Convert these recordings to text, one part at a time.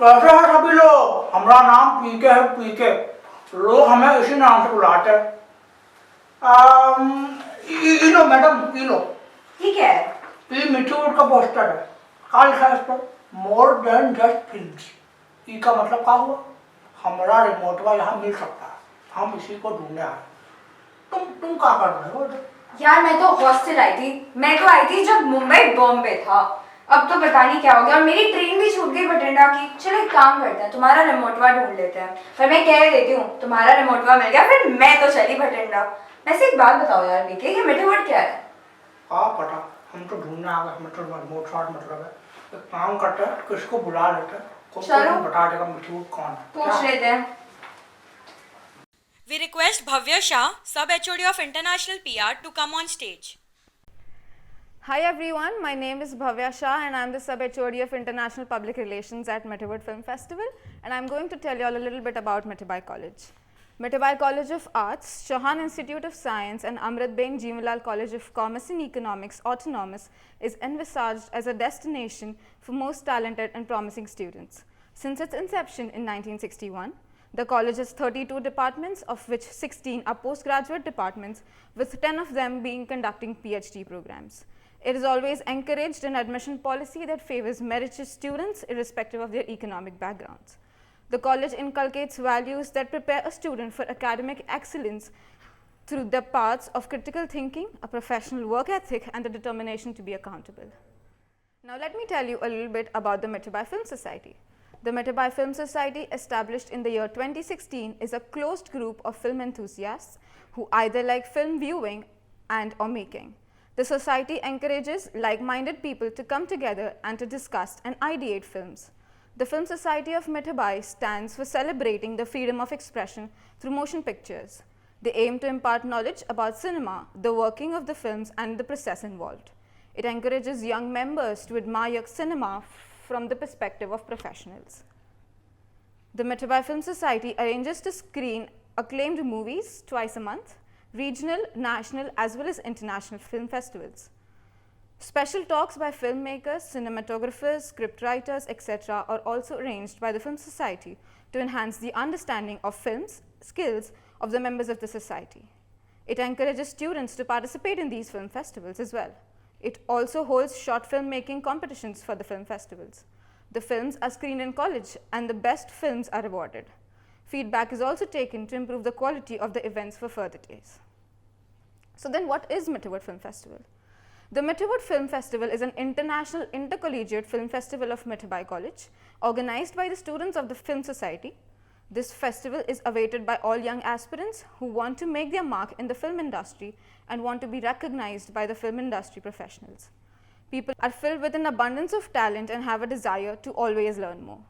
कैसे हैं सभी लोग? हमारा नाम पीके है, पीके। लोग हमें इसी नाम से बुलाते हैं। इनो मैडम, इनो। ठीक है। ये मिथीवुड का पोस्टर है। क्या लिखा है इस पर? More than just films. ई का मतलब क्या हुआ? हमारा रिमोटवा यहाँ मिल सकता है, हम इसी को ढूंढने आए। तुम क्या कर रहे हो? यार मैं तो हॉस्टल आई थी। मैं तो आई थी जब मुंबई बॉम्ब पे था। अब तो पता नहीं क्या हो गया और मेरी ट्रेन भी छूट गई बठिंडा की। चलो एक काम करते हैं, तुम्हारा रिमोटवा ढूंढ लेते हैं। फिर मैं कह देती हूँ तुम्हारा रिमोटवा मिल गया, फिर मैं तो चली बठिंडा। वैसे एक बात बताओ यार पीके, ये मिथिवुड क्या है? हाँ पता, हम तो ढूंढने आ गए। मतलब रिमोट शॉट मतलब है। एक काम करते हैं, किसको बुला लेते हैं, चलो बता देगा मिथीवुड कौन है। पूछ लेते हैं। We request Bhavya Shah, Sub-HOD of International PR, to come on stage. Hi everyone, my name is Bhavya Shah and I am the Sub-HOD of International Public Relations at Mithiwood Film Festival, and I am going to tell you all a little bit about Mithibai College. Mithibai College of Arts, Chauhan Institute of Science and Amritben Jeemalal College of Commerce and Economics Autonomous is envisaged as a destination for most talented and promising students. Since its inception in 1961, the college has 32 departments, of which 16 are postgraduate departments, with 10 of them being conducting PhD programs. It is always encouraged an admission policy that favors meritorious students irrespective of their economic backgrounds. The college inculcates values that prepare a student for academic excellence through the paths of critical thinking, a professional work ethic, and the determination to be accountable. Now let me tell you a little bit about the Mithibai Film Society. The Mithibai Film Society, established in the year 2016, is a closed group of film enthusiasts who either like film viewing and or making. The society encourages like-minded people to come together and to discuss and ideate films. The Film Society of Mithibai stands for celebrating the freedom of expression through motion pictures. They aim to impart knowledge about cinema, the working of the films, and the process involved. It encourages young members to admire cinema from the perspective of professionals. The Mithibai Film Society arranges to screen acclaimed movies twice a month, regional, national, as well as international film festivals. Special talks by filmmakers, cinematographers, scriptwriters, etc. are also arranged by the Film Society to enhance the understanding of films, skills of the members of the society. It encourages students to participate in these film festivals as well. It also holds short film making competitions for the film festivals. The films are screened in college and the best films are awarded. Feedback is also taken to improve the quality of the events for further days. So then what is Mithiwood Film Festival? The Mithiwood Film Festival is an international intercollegiate film festival of Mithibai College, organized by the students of the Film Society. This festival is awaited by all young aspirants who want to make their mark in the film industry and want to be recognized by the film industry professionals. People are filled with an abundance of talent and have a desire to always learn more.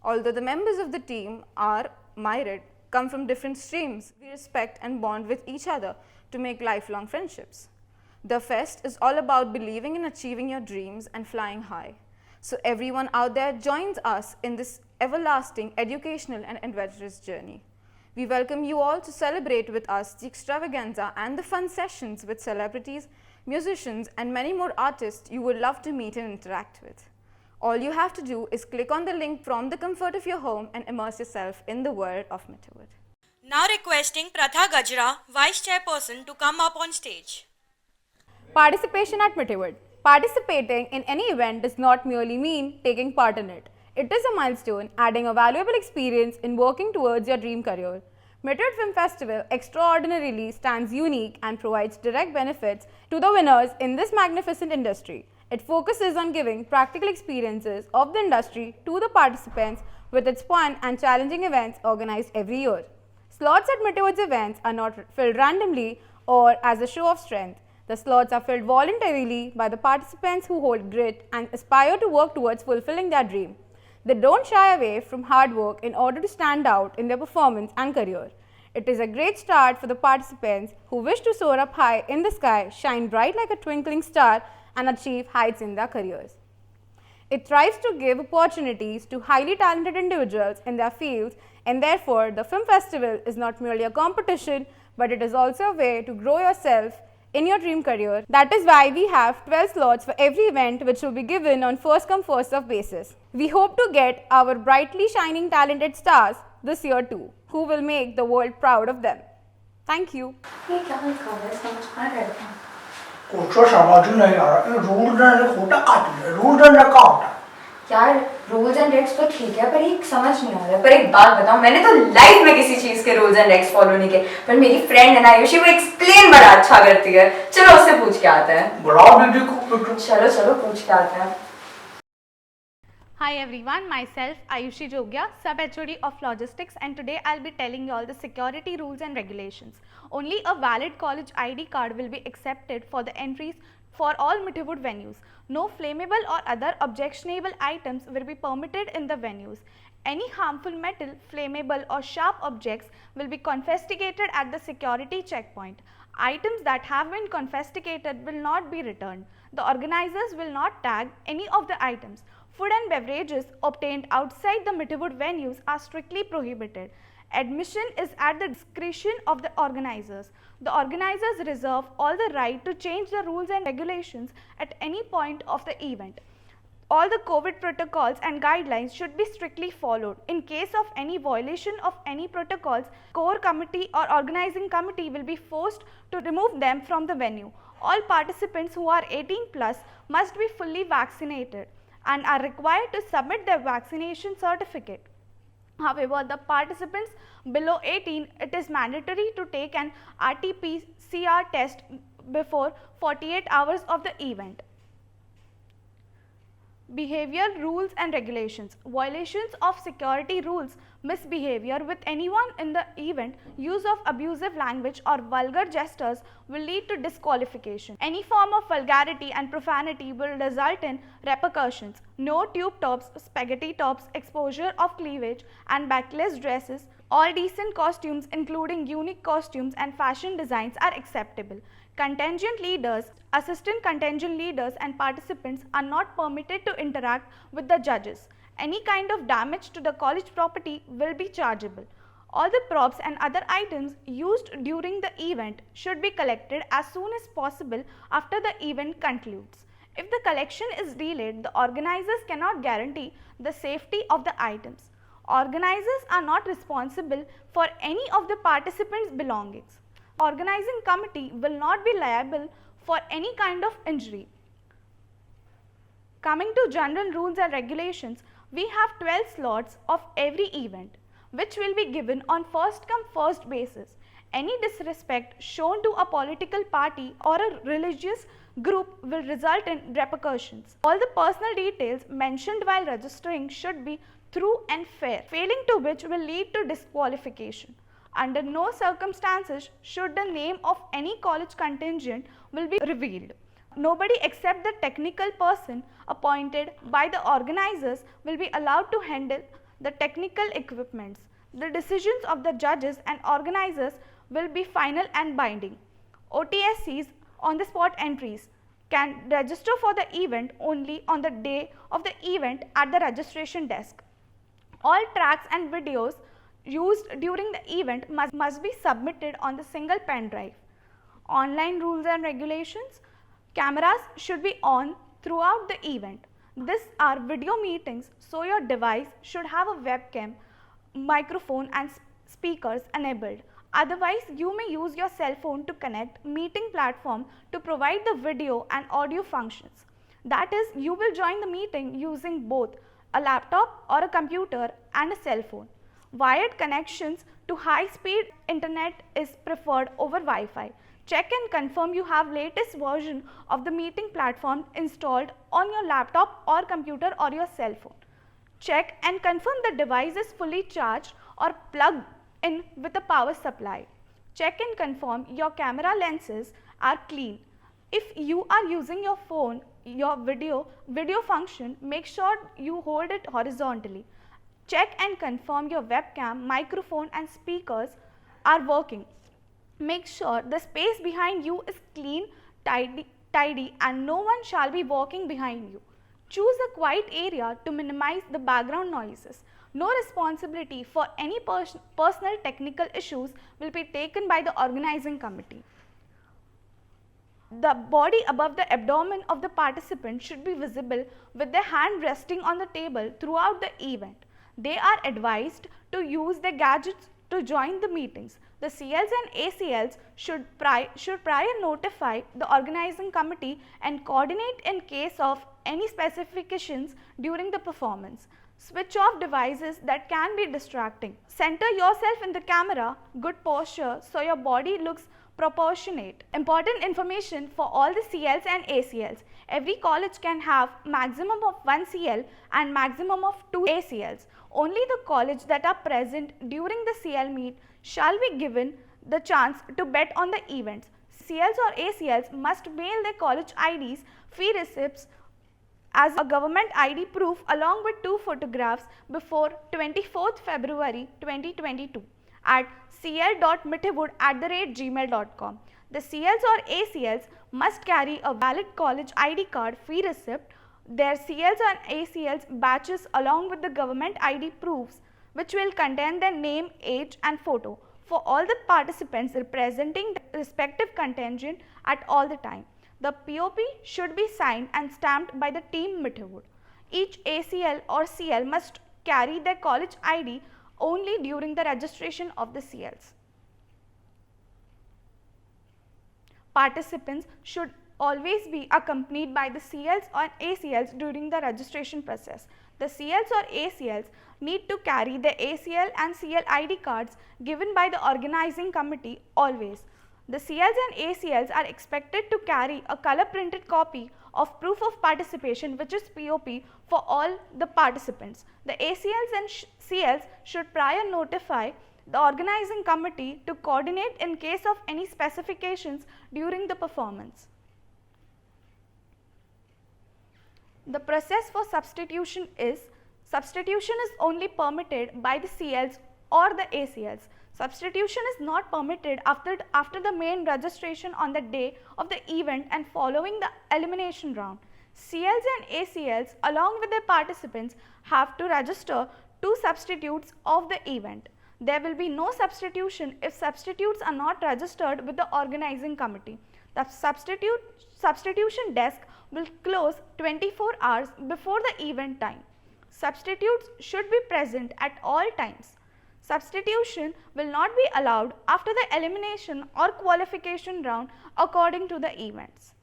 Although the members of the team are myriad, come from different streams, we respect and bond with each other to make lifelong friendships. The fest is all about believing in achieving your dreams and flying high. So everyone out there joins us in this everlasting educational and adventurous journey. We welcome you all to celebrate with us the extravaganza and the fun sessions with celebrities, musicians, and many more artists you would love to meet and interact with. All you have to do is click on the link from the comfort of your home and immerse yourself in the world of Mithiwood. Now requesting Pratha Gajra, Vice Chairperson, to come up on stage. Participation at Mithiwood. Participating in any event does not merely mean taking part in it. It is a milestone, adding a valuable experience in working towards your dream career. Mithiwood Film Festival extraordinarily stands unique and provides direct benefits to the winners in this magnificent industry. It focuses on giving practical experiences of the industry to the participants with its fun and challenging events organized every year. Slots at Mithiwood's events are not filled randomly or as a show of strength. The slots are filled voluntarily by the participants who hold grit and aspire to work towards fulfilling their dream. They don't shy away from hard work in order to stand out in their performance and career. It is a great start for the participants who wish to soar up high in the sky, shine bright like a twinkling star, and achieve heights in their careers. It tries to give opportunities to highly talented individuals in their fields, and therefore the film festival is not merely a competition, but it is also a way to grow yourself in your dream career. That is why we have 12 slots for every event, which will be given on first come first served basis. We hope to get our brightly shining talented stars this year too, who will make the world proud of them. Thank you. ये क्या लिखा हुआ है समझ में नहीं आता कुछ समझ नहीं आ रहा, ये रूल एंड होता काट है, रूल एंड का होता है। यार रूल्स एंड रेग्स तो ठीक है पर एक समझ नहीं आ रहा। पर एक बात बताओ, मैंने तो लाइफ में किसी चीज के रूल्स एंड रेग्स फॉलो नहीं किए, पर मेरी फ्रेंड है ना आयुषी, वो एक्सप्लेन बड़ा अच्छा करती है। चलो उससे पूछ के आते हैं। बुलाओ दीदी को। चलो चलो पूछ के आते हैं। Hi everyone, myself Ayushi Jogya, sub-HOD of Logistics, and today I'll be telling you all the security rules and regulations. Only a valid college ID card will be accepted for the entries for all Mithiwood venues. No flammable or other objectionable items will be permitted in the venues. Any harmful metal, flammable or sharp objects will be confiscated at the security checkpoint. Items that have been confiscated will not be returned. The organizers will not tag any of the items. Food and beverages obtained outside the Mithiwood venues are strictly prohibited. Admission is at the discretion of the organizers. The organizers reserve all the right to change the rules and regulations at any point of the event. All the COVID protocols and guidelines should be strictly followed. In case of any violation of any protocols, core committee or organizing committee will be forced to remove them from the venue. All participants who are 18 plus must be fully vaccinated and are required to submit their vaccination certificate. However, the participants below 18, it is mandatory to take an RT-PCR test before 48 hours of the event. Behavioral rules and regulations. Violations of security rules, misbehavior with anyone in the event, use of abusive language or vulgar gestures will lead to disqualification. Any form of vulgarity and profanity will result in repercussions. No tube tops, spaghetti tops, exposure of cleavage and backless dresses. All decent costumes including unique costumes and fashion designs are acceptable. Contingent leaders, assistant contingent leaders and participants are not permitted to interact with the judges. Any kind of damage to the college property will be chargeable. All the props and other items used during the event should be collected as soon as possible after the event concludes. If the collection is delayed, the organizers cannot guarantee the safety of the items. Organizers are not responsible for any of the participants' belongings. Organizing committee will not be liable for any kind of injury. Coming to general rules and regulations, we have 12 slots of every event, which will be given on first come first basis. Any disrespect shown to a political party or a religious group will result in repercussions. All the personal details mentioned while registering should be true and fair, failing to which will lead to disqualification. Under no circumstances should the name of any college contingent will be revealed. Nobody except the technical person appointed by the organizers will be allowed to handle the technical equipments. The decisions of the judges and organizers will be final and binding. OTSCs, on the spot entries, can register for the event only on the day of the event at the registration desk. All tracks and videos used during the event must be submitted on the single pen drive. Online rules and regulations. Cameras should be on throughout the event. These are video meetings, so your device should have a webcam, microphone and speakers enabled. Otherwise, you may use your cell phone to connect meeting platform to provide the video and audio functions. That is, you will join the meeting using both a laptop or a computer and a cell phone. Wired connections to high-speed internet is preferred over Wi-Fi. Check and confirm you have latest version of the meeting platform installed on your laptop or computer or your cell phone. Check and confirm the device is fully charged or plugged in with a power supply. Check and confirm your camera lenses are clean. If you are using your phone, your video function, make sure you hold it horizontally. Check and confirm your webcam, microphone and speakers are working. Make sure the space behind you is clean, tidy and no one shall be walking behind you. Choose a quiet area to minimize the background noises. No responsibility for any personal technical issues will be taken by the organizing committee. The body above the abdomen of the participant should be visible with their hand resting on the table throughout the event. They are advised to use their gadgets to join the meetings. The CLs and ACLs should prior notify the organizing committee and coordinate in case of any specifications during the performance. Switch off devices that can be distracting. Center yourself in the camera, good posture so your body looks proportionate. Important information for all the CLs and ACLs. Every college can have maximum of 1 CL and maximum of 2 ACLs. Only the college that are present during the CL meet shall be given the chance to bet on the events. CLs or ACLs must mail their college IDs, fee receipts as a government ID proof along with 2 photographs before 24th February 2022 at cl.mithiwood@gmail.com. The CLs or ACLs must carry a valid college ID card, fee receipt, their CLs and ACLs batches along with the government ID proofs which will contain their name, age and photo for all the participants representing the respective contingent at all the time. The POP should be signed and stamped by the team Mithiwood. Each ACL or CL must carry their college ID only during the registration of the CLs. Participants should always be accompanied by the CLs or ACLs during the registration process. The CLs or ACLs need to carry the ACL and CL ID cards given by the organizing committee always. The CLs and ACLs are expected to carry a color printed copy of proof of participation, which is POP, for all the participants. The ACLs and CLs should prior notify the organizing committee to coordinate in case of any specifications during the performance. The process for substitution is only permitted by the CLs or the ACLs. Substitution is not permitted after the main registration on the day of the event and following the elimination round. CLs and ACLs along with their participants have to register 2 substitutes of the event. There will be no substitution if substitutes are not registered with the organizing committee. The substitution desk will close 24 hours before the event time. Substitutes should be present at all times. Substitution will not be allowed after the elimination or qualification round according to the events.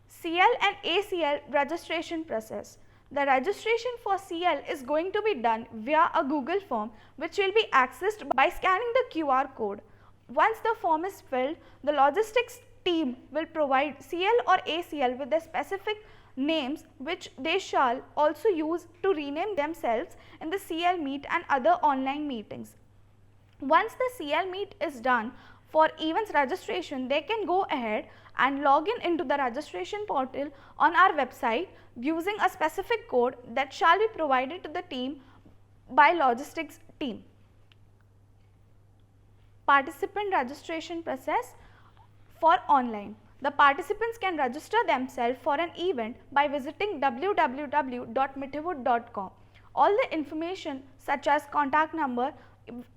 CL and ACL registration process. The registration for CL is going to be done via a Google form which will be accessed by scanning the QR code. Once the form is filled, the logistics team will provide CL or ACL with the specific names which they shall also use to rename themselves in the CL meet and other online meetings. Once the CL meet is done for events registration, they can go ahead and log into the registration portal on our website using a specific code that shall be provided to the team by logistics team. Participant registration process for online. The participants can register themselves for an event by visiting www.mithiwood.com. All the information such as contact number,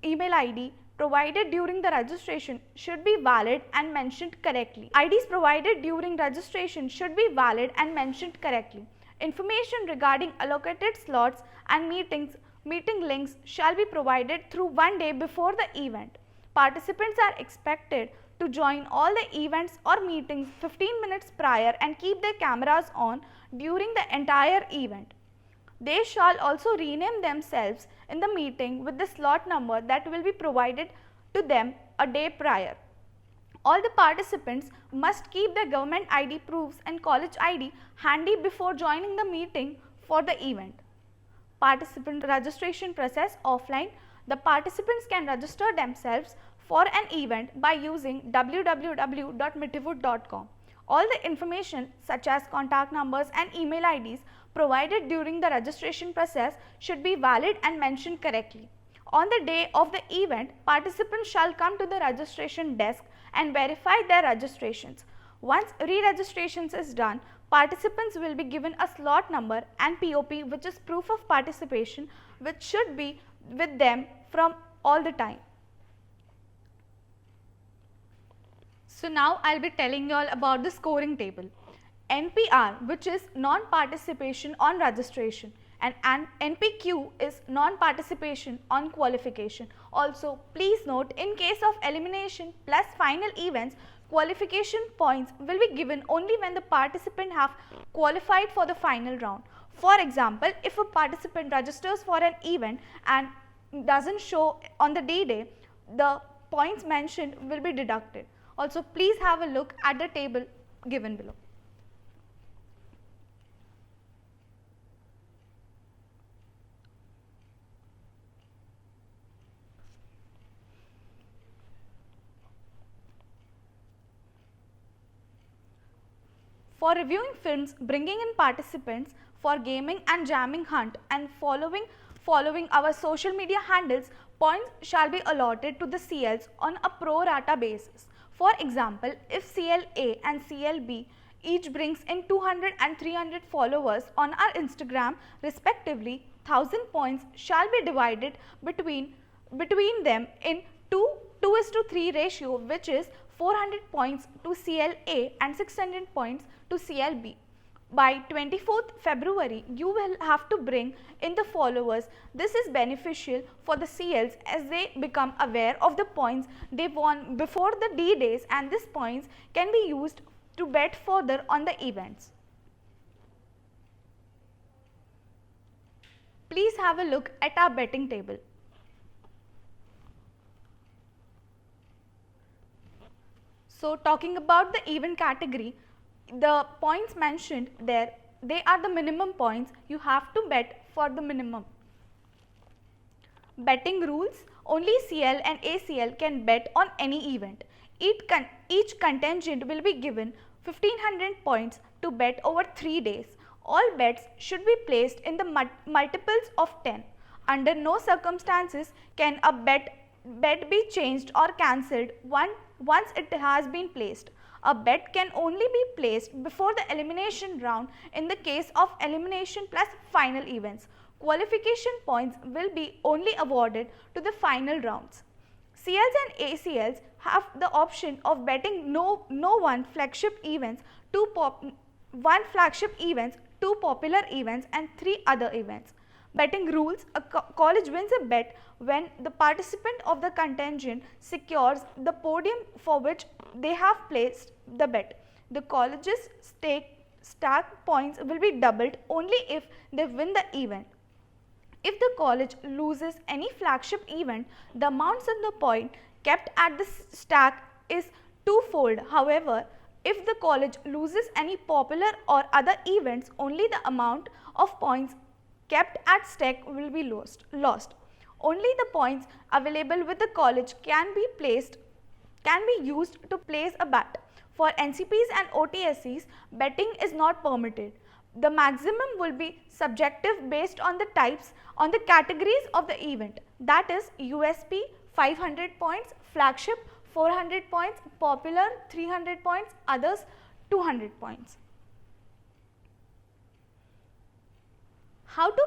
email ID provided during the registration should be valid and mentioned correctly. IDs provided during registration should be valid and mentioned correctly. Information regarding allocated slots and meeting links shall be provided through 1 day before the event. Participants are expected to join all the events or meetings 15 minutes prior and keep their cameras on during the entire event. They shall also rename themselves in the meeting with the slot number that will be provided to them a day prior. All the participants must keep their government ID proofs and college ID handy before joining the meeting for the event. Participant registration process offline. The participants can register themselves for an event by using www.mithiwood.com. All the information such as contact numbers and email IDs provided during the registration process should be valid and mentioned correctly. On the day of the event, participants shall come to the registration desk and verify their registrations. Once re-registrations is done, participants will be given a slot number and POP, which is proof of participation, which should be with them from all the time. So now I'll be telling you all about the scoring table. NPR, which is non-participation on registration, and NPQ is non-participation on qualification. Also, please note, in case of elimination plus final events, qualification points will be given only when the participant have qualified for the final round. For example, if a participant registers for an event and doesn't show on the D-Day, the points mentioned will be deducted. Also, please have a look at the table given below. For reviewing films, bringing in participants for gaming and jamming hunt, and following our social media handles, points shall be allotted to the CLs on a pro rata basis. For example, if CLA and CLB each brings in 200 and 300 followers on our Instagram respectively, 1000 points shall be divided between them in 2:3 ratio, which is 400 points to CLA and 600 points to CLB. By 24th February, you will have to bring in the followers. This is beneficial for the CLs as they become aware of the points they won before the D-Days, and these points can be used to bet further on the events. Please have a look at our betting table. So, talking about the event category, the points mentioned there, they are the minimum points you have to bet for the minimum. Betting rules: only CL and ACL can bet on any event. Each contingent will be given 1500 points to bet over 3 days. All bets should be placed in the multiples of 10. Under no circumstances can a bet be changed or cancelled once it has been placed. A bet can only be placed before the elimination round in the case of elimination plus final events. Qualification points will be only awarded to the final rounds. CLs and ACLs have the option of betting no one flagship events, one flagship events, 2 popular events and 3 other events. Betting rules: a college wins a bet when the participant of the contingent secures the podium for which they have placed the bet. The college's stack points will be doubled only if they win the event. If the college loses any flagship event, the amounts in the point kept at the stack is twofold. However, if the college loses any popular or other events, only the amount of points kept at stake will be lost. Only the points available with the college can be used to place a bet. For NCPs and OTSCs, betting is not permitted. The maximum will be subjective based on the categories of the event, that is USP 500 points, flagship 400 points, popular 300 points, others 200 points. How to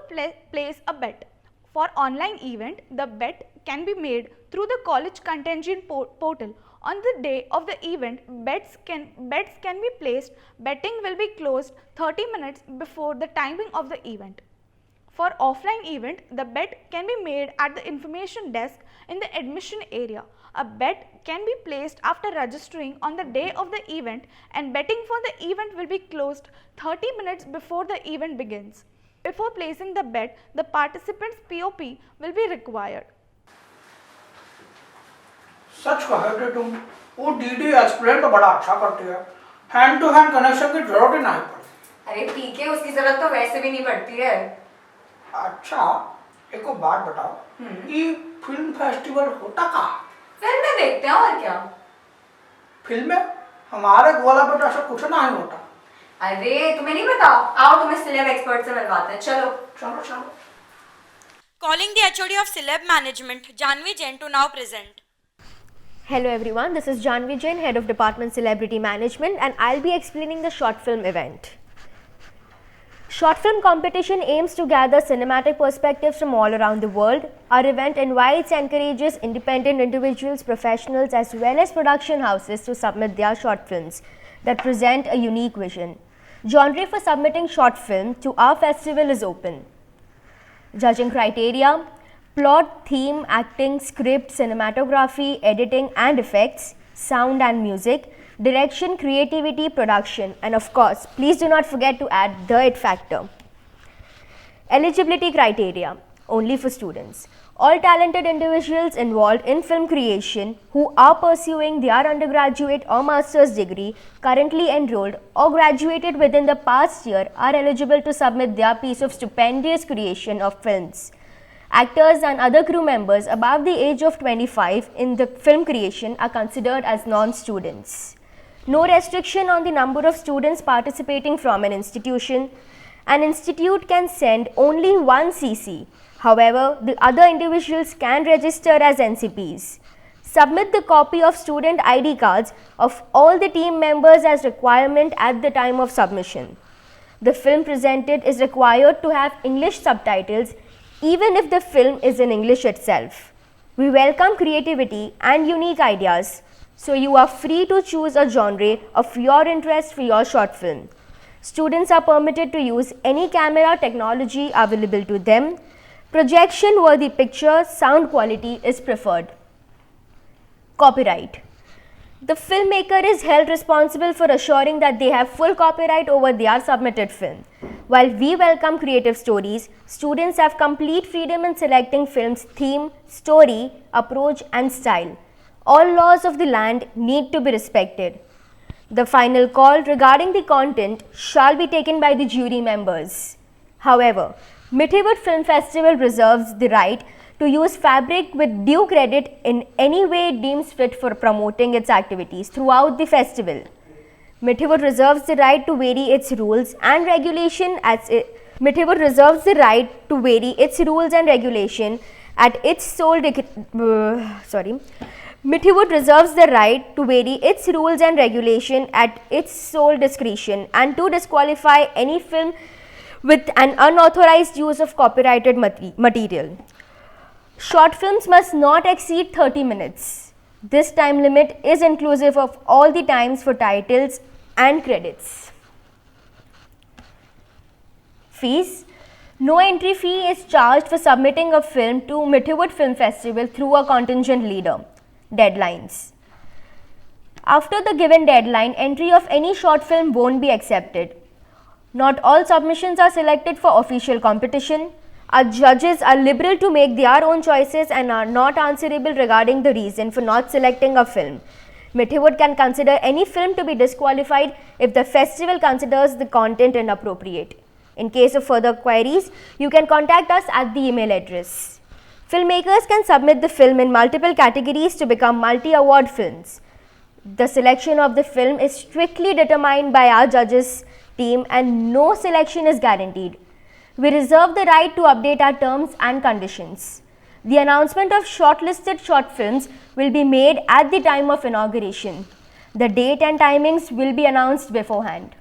place a bet? For online event, the bet can be made through the college contingent portal. On the day of the event, bets can be placed. Betting will be closed 30 minutes before the timing of the event. For offline event, the bet can be made at the information desk in the admission area. A bet can be placed after registering on the day of the event, and betting for the event will be closed 30 minutes before the event begins. Before placing the bet, the participant's POP will be required. सच कहे थे तुम, वो दीदी explain तो बड़ा अच्छा करती है, हैंड टू हैंड कनेक्शन की जरूरत ही नहीं पड़ती। अरे पीके, उसकी जरूरत तो वैसे भी नहीं पड़ती है। अच्छा, एक और बात बताओ, ये फिल्म फेस्टिवल होता कहाँ? फिल्म में देखते हैं और क्या। फिल्म में हमारे गोला बेटा से कुछ नहीं होता। अरे तुम्हें नहीं पता, आओ तुम्हें सिलेब एक्सपर्ट से मिलवाते हैं, चलो चलो चलो। Calling the HOD of Celeb Management, Janvi Jain, to now present. Hello everyone, this is Janvi Jain, Head of Department Celebrity Management, and I'll be explaining the short film event. Short film competition aims to gather cinematic perspectives from all around the world. Our event invites and encourages independent individuals, professionals as well as production houses to submit their short films that present a unique vision. Genre for submitting short film to our festival is open. Judging criteria: plot, theme, acting, script, cinematography, editing and effects, sound and music, direction, creativity, production, and of course, please do not forget to add the it factor. Eligibility criteria: only for students. All talented individuals involved in film creation who are pursuing their undergraduate or master's degree, currently enrolled or graduated within the past year are eligible to submit their piece of stupendous creation of films. Actors and other crew members above the age of 25 in the film creation are considered as non-students. No restriction on the number of students participating from an institution. An institute can send only one CC. However, the other individuals can register as NCPs. Submit the copy of student ID cards of all the team members as requirement at the time of submission. The film presented is required to have English subtitles even if the film is in English itself. We welcome creativity and unique ideas, so you are free to choose a genre of your interest for your short film. Students are permitted to use any camera technology available to them. Projection-worthy picture sound quality is preferred. Copyright: the filmmaker is held responsible for assuring that they have full copyright over their submitted film. While we welcome creative stories, students have complete freedom in selecting film's theme, story, approach and style. All laws of the land need to be respected. The final call regarding the content shall be taken by the jury members. However, Mithiwood Film Festival reserves the right to use fabric with due credit in any way it deems fit for promoting its activities throughout the festival. Mithiwood reserves the right to vary its rules and regulation at its sole discretion and to disqualify any film with an unauthorized use of copyrighted material. Short films must not exceed 30 minutes. This time limit is inclusive of all the times for titles and credits. Fees: no entry fee is charged for submitting a film to Mithiwood Film Festival through a contingent leader. Deadlines: after the given deadline, entry of any short film won't be accepted. Not all submissions are selected for official competition. Our judges are liberal to make their own choices and are not answerable regarding the reason for not selecting a film. Mithiwood can consider any film to be disqualified if the festival considers the content inappropriate. In case of further queries, you can contact us at the email address. Filmmakers can submit the film in multiple categories to become multi-award films. The selection of the film is strictly determined by our judges team and no selection is guaranteed. We reserve the right to update our terms and conditions. The announcement of shortlisted short films will be made at the time of inauguration. The date and timings will be announced beforehand.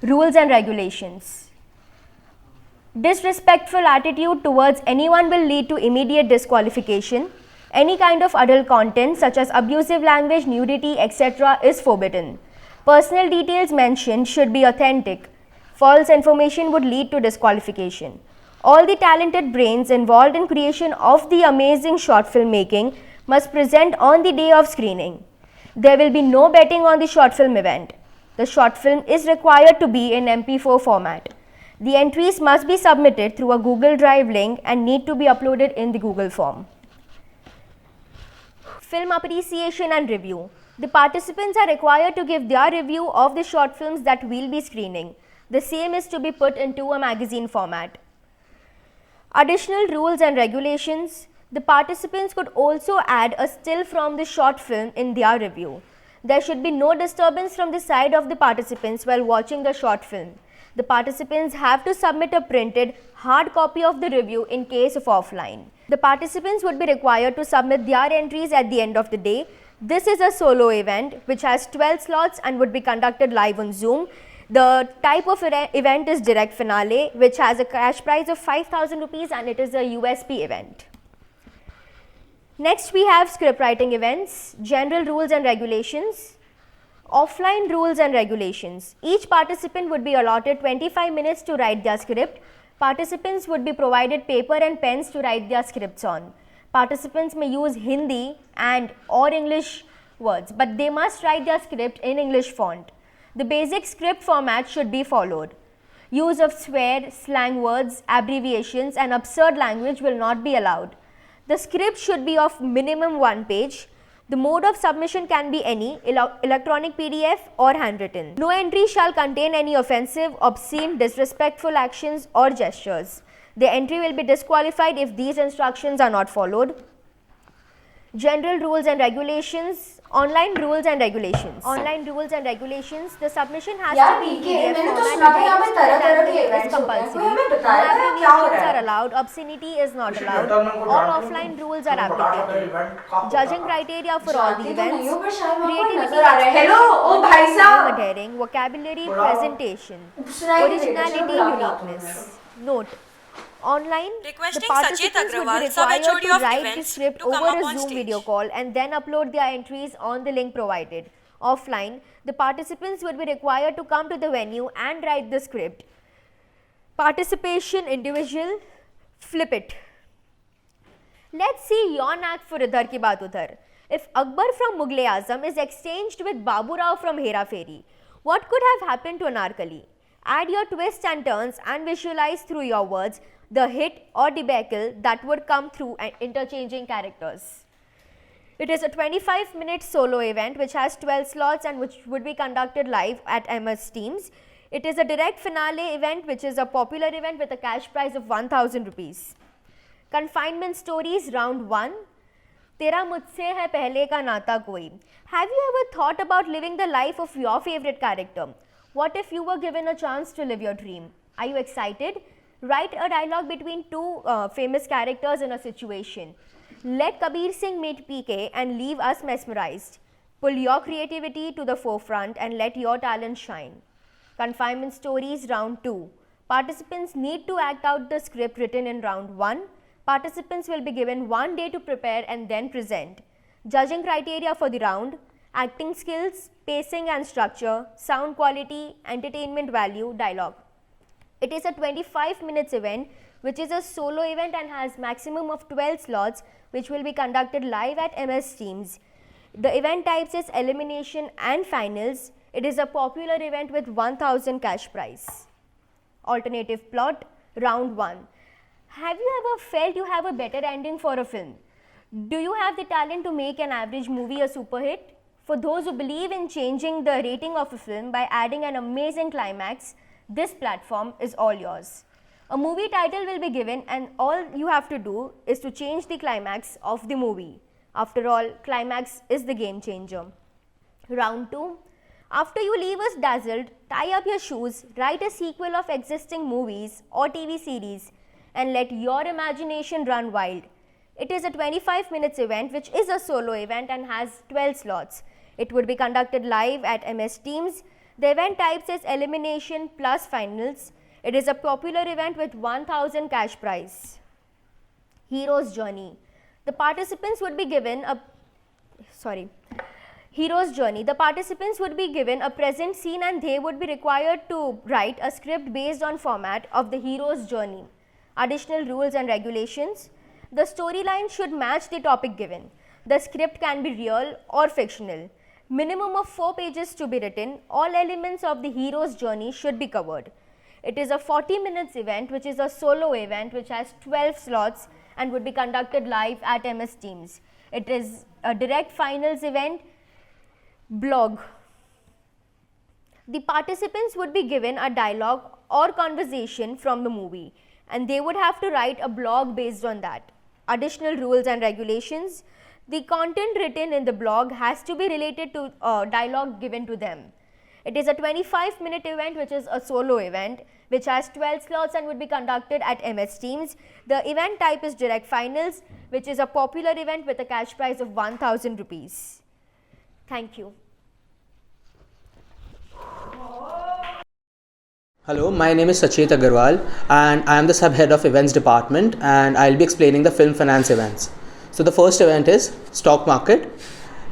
Rules and regulations: disrespectful attitude towards anyone will lead to immediate disqualification. Any kind of adult content such as abusive language, nudity, etc. is forbidden. Personal details mentioned should be authentic. False information would lead to disqualification. All the talented brains involved in creation of the amazing short film making must present on the day of screening. There will be no betting on the short film event. The short film is required to be in MP4 format. The entries must be submitted through a Google Drive link and need to be uploaded in the Google form. Film appreciation and review. The participants are required to give their review of the short films that we'll be screening. The same is to be put into a magazine format. Additional rules and regulations. The participants could also add a still from the short film in their review. There should be no disturbance from the side of the participants while watching the short film. The participants have to submit a printed hard copy of the review in case of offline. The participants would be required to submit their entries at the end of the day. This is a solo event which has 12 slots and would be conducted live on Zoom. The type of event is direct finale, which has a cash prize of 5,000 rupees, and it is a USP event. Next we have script writing events, general rules and regulations, offline rules and regulations. Each participant would be allotted 25 minutes to write their script. Participants would be provided paper and pens to write their scripts on. Participants may use Hindi and or English words, but they must write their script in English font. The basic script format should be followed. Use of swear, slang words, abbreviations and absurd language will not be allowed. The script should be of minimum 1 page. The mode of submission can be any, electronic PDF or handwritten. No entry shall contain any offensive, obscene, disrespectful actions or gestures. The entry will be disqualified if these instructions are not followed. General rules and regulations, online rules and regulations. Online rules and regulations, the submission has यार to be PK PDF मैंने तो format सुना था यहाँ पे and तरह-तरह के is events होते हैं। compulsory. कोई हमें No बताया था क्या हो abbreviations रहा are है? allowed, obscenity is not allowed. Letter में All offline rules are applicable. Judging criteria for all the जानती तो नहीं events, हूँ पर शायद मेरे को creativity, नजर आ रहा है। हेलो ओ भाई time साहब adhering, vocabulary, बुलाओ। presentation, सुनाई नहीं देता, originality, चलो बुलाओ आप uniqueness. Note, online, the Requesting participants Sachet would Agrawal, be required sub-HOD to of write the events, script to come over up a on Zoom stage. video call and then upload their entries on the link provided. Offline, the participants would be required to come to the venue and write the script. Participation individual, flip it. Let's see your knack for idhar ki baat udhar. If Akbar from Mughal-e-Azam is exchanged with Babu Rao from Hera Fairy, what could have happened to Anarkali? Add your twists and turns and visualize through your words the hit or debacle that would come through interchanging characters. It is a 25-minute solo event which has 12 slots and which would be conducted live at MS Teams. It is a direct finale event which is a popular event with a cash prize of 1,000 rupees. Confinement stories round 1. तेरा मुझसे है पहले का नाता कोई. Have you ever thought about living the life of your favorite character? What if you were given a chance to live your dream? Are you excited? Write a dialogue between two famous characters in a situation. Let Kabir Singh meet PK and leave us mesmerized. Pull your creativity to the forefront and let your talent shine. Confinement stories round 2. Participants need to act out the script written in round 1. Participants will be given 1 day to prepare and then present. Judging criteria for the round: acting skills, pacing and structure, sound quality, entertainment value, dialogue. It is a 25 minutes event which is a solo event and has maximum of 12 slots which will be conducted live at MS Teams. The event types is elimination and finals. It is a popular event with 1,000 cash prize. Alternative plot, round 1. Have you ever felt you have a better ending for a film? Do you have the talent to make an average movie a super hit? For those who believe in changing the rating of a film by adding an amazing climax, this platform is all yours. A movie title will be given and all you have to do is to change the climax of the movie. After all, climax is the game changer. Round 2. After you leave us dazzled, tie up your shoes, write a sequel of existing movies or TV series and let your imagination run wild. It is a 25 minutes event which is a solo event and has 12 slots. It would be conducted live at MS Teams. The event types is elimination plus finals. It is a popular event with 1,000 cash prize. Hero's journey. The participants would be given a Hero's journey. The participants would be given a present scene and they would be required to write a script based on format of the hero's journey. Additional rules and regulations. The storyline should match the topic given. The script can be real or fictional. Minimum of 4 pages to be written. All elements of the hero's journey should be covered. It is a 40 minutes event which is a solo event which has 12 slots and would be conducted live at MS Teams. It is a direct finals event. Blog. The participants would be given a dialogue or conversation from the movie and they would have to write a blog based on that. Additional rules and regulations. The content written in the blog has to be related to dialogue given to them. It is a 25-minute event which is a solo event which has 12 slots and would be conducted at MS Teams. The event type is direct finals which is a popular event with a cash prize of 1,000 rupees. Thank you. Hello, my name is Sachet Agarwal and I am the sub-head of events department and I'll be explaining the film finance events. So the first event is stock market.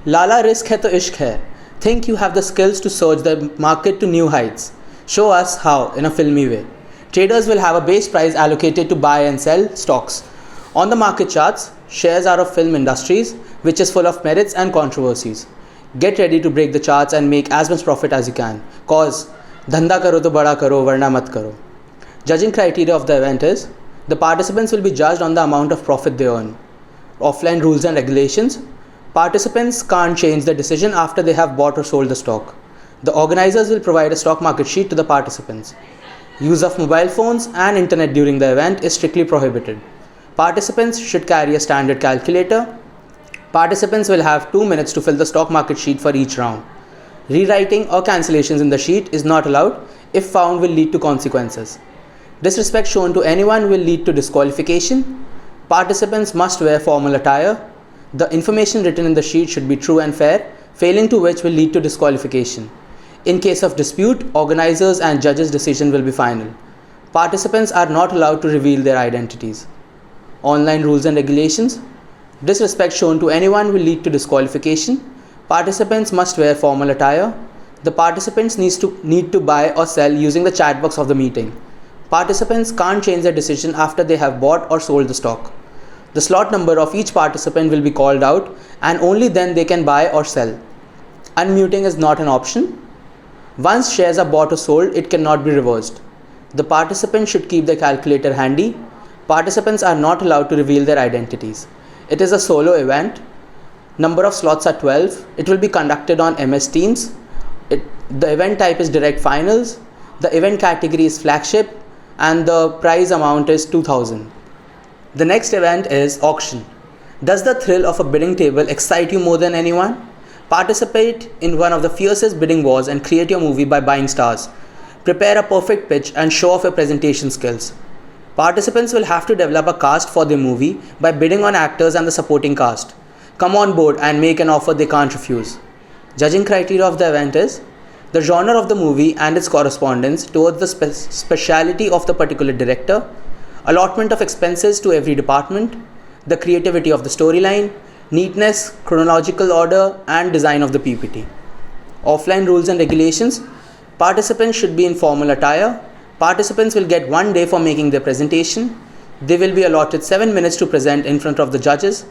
Lala risk hai to ishq hai. Think you have the skills to surge the market to new heights. Show us how in a filmy way. Traders will have a base price allocated to buy and sell stocks. On the market charts, shares are of film industries which is full of merits and controversies. Get ready to break the charts and make as much profit as you can. Cause धंधा करो तो बड़ा करो वरना मत करो. Judging criteria of the event is the participants will be judged on the amount of profit they earn. Offline rules and regulations. Participants can't change the decision after they have bought or sold the stock. The organizers will provide a stock market sheet to the participants. Use of mobile phones and internet during the event is strictly prohibited. Participants should carry a standard calculator. Participants will have 2 minutes to fill the stock market sheet for each round. Rewriting or cancellations in the sheet is not allowed if found will lead to consequences. Disrespect shown to anyone will lead to disqualification. Participants must wear formal attire. The information written in the sheet should be true and fair, failing to which will lead to disqualification. In case of dispute, organizers and judges' decision will be final. Participants are not allowed to reveal their identities. Online rules and regulations. Disrespect shown to anyone will lead to disqualification. Participants must wear formal attire. The participants need to buy or sell using the chat box of the meeting. Participants can't change their decision after they have bought or sold the stock. The slot number of each participant will be called out and only then they can buy or sell. Unmuting is not an option. Once shares are bought or sold, it cannot be reversed. The participants should keep their calculator handy. Participants are not allowed to reveal their identities. It is a solo event. Number of slots are 12. It will be conducted on MS Teams. The event type is direct finals. The event category is flagship and the prize amount is 2000. The next event is auction. Does the thrill of a bidding table excite you more than anyone? Participate in one of the fiercest bidding wars and create your movie by buying stars. Prepare a perfect pitch and show off your presentation skills. Participants will have to develop a cast for their movie by bidding on actors and the supporting cast. Come on board and make an offer they can't refuse. Judging criteria of the event is the genre of the movie and its correspondence towards the speciality of the particular director, allotment of expenses to every department, the creativity of the storyline, neatness, chronological order and design of the PPT. Offline rules and regulations. Participants should be in formal attire. Participants will get 1 day for making their presentation. They will be allotted 7 minutes to present in front of the judges.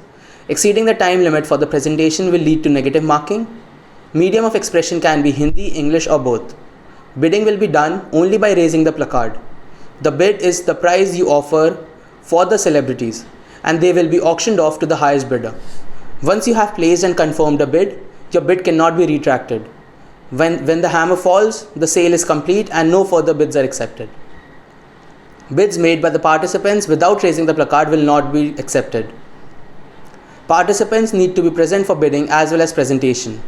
Exceeding the time limit for the presentation will lead to negative marking. Medium of expression can be Hindi, English or both. Bidding will be done only by raising the placard. The bid is the price you offer for the celebrities and they will be auctioned off to the highest bidder. Once you have placed and confirmed a bid, your bid cannot be retracted. When the hammer falls, the sale is complete and no further bids are accepted. Bids made by the participants without raising the placard will not be accepted. Participants need to be present for bidding as well as presentation.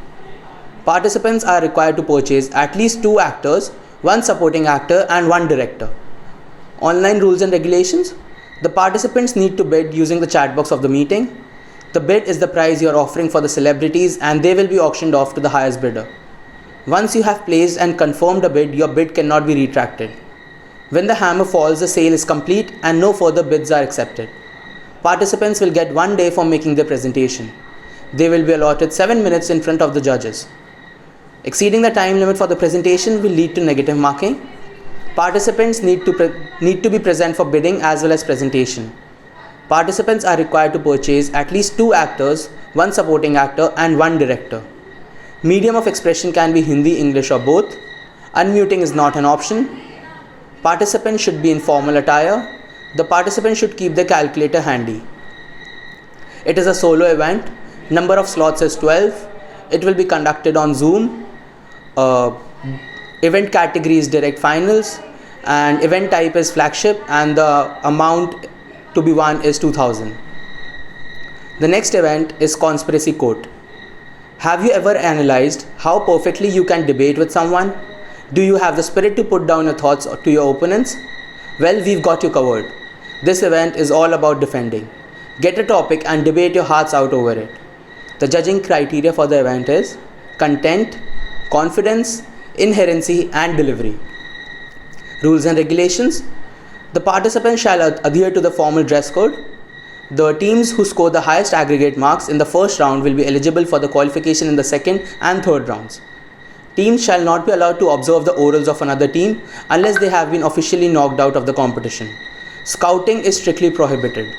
Participants are required to purchase at least 2 actors, 1 supporting actor and 1 director. Online rules and regulations. The participants need to bid using the chat box of the meeting. The bid is the price you are offering for the celebrities and they will be auctioned off to the highest bidder. Once you have placed and confirmed a bid, your bid cannot be retracted. When the hammer falls, the sale is complete and no further bids are accepted. Participants will get 1 day for making their presentation. They will be allotted 7 minutes in front of the judges. Exceeding the time limit for the presentation will lead to negative marking. Participants need to be present for bidding as well as presentation. Participants are required to purchase at least 2 actors, 1 supporting actor and 1 director. Medium of expression can be Hindi, English or both. Unmuting is not an option. Participants should be in formal attire. The participants should keep their calculator handy. It is a solo event. Number of slots is 12. It will be conducted on Zoom. Event category is direct finals and event type is flagship and the amount to be won is 2000. The next event is conspiracy court. Have you ever analyzed how perfectly you can debate with someone? Do you have the spirit to put down your thoughts to your opponents? Well, we've got you covered. This event is all about defending. Get a topic and debate your hearts out over it. The judging criteria for the event is content, confidence, inherency and delivery. Rules and regulations. The participants shall adhere to the formal dress code. The teams who score the highest aggregate marks in the first round will be eligible for the qualification in the second and third rounds. Teams shall not be allowed to observe the orals of another team unless they have been officially knocked out of the competition. Scouting is strictly prohibited.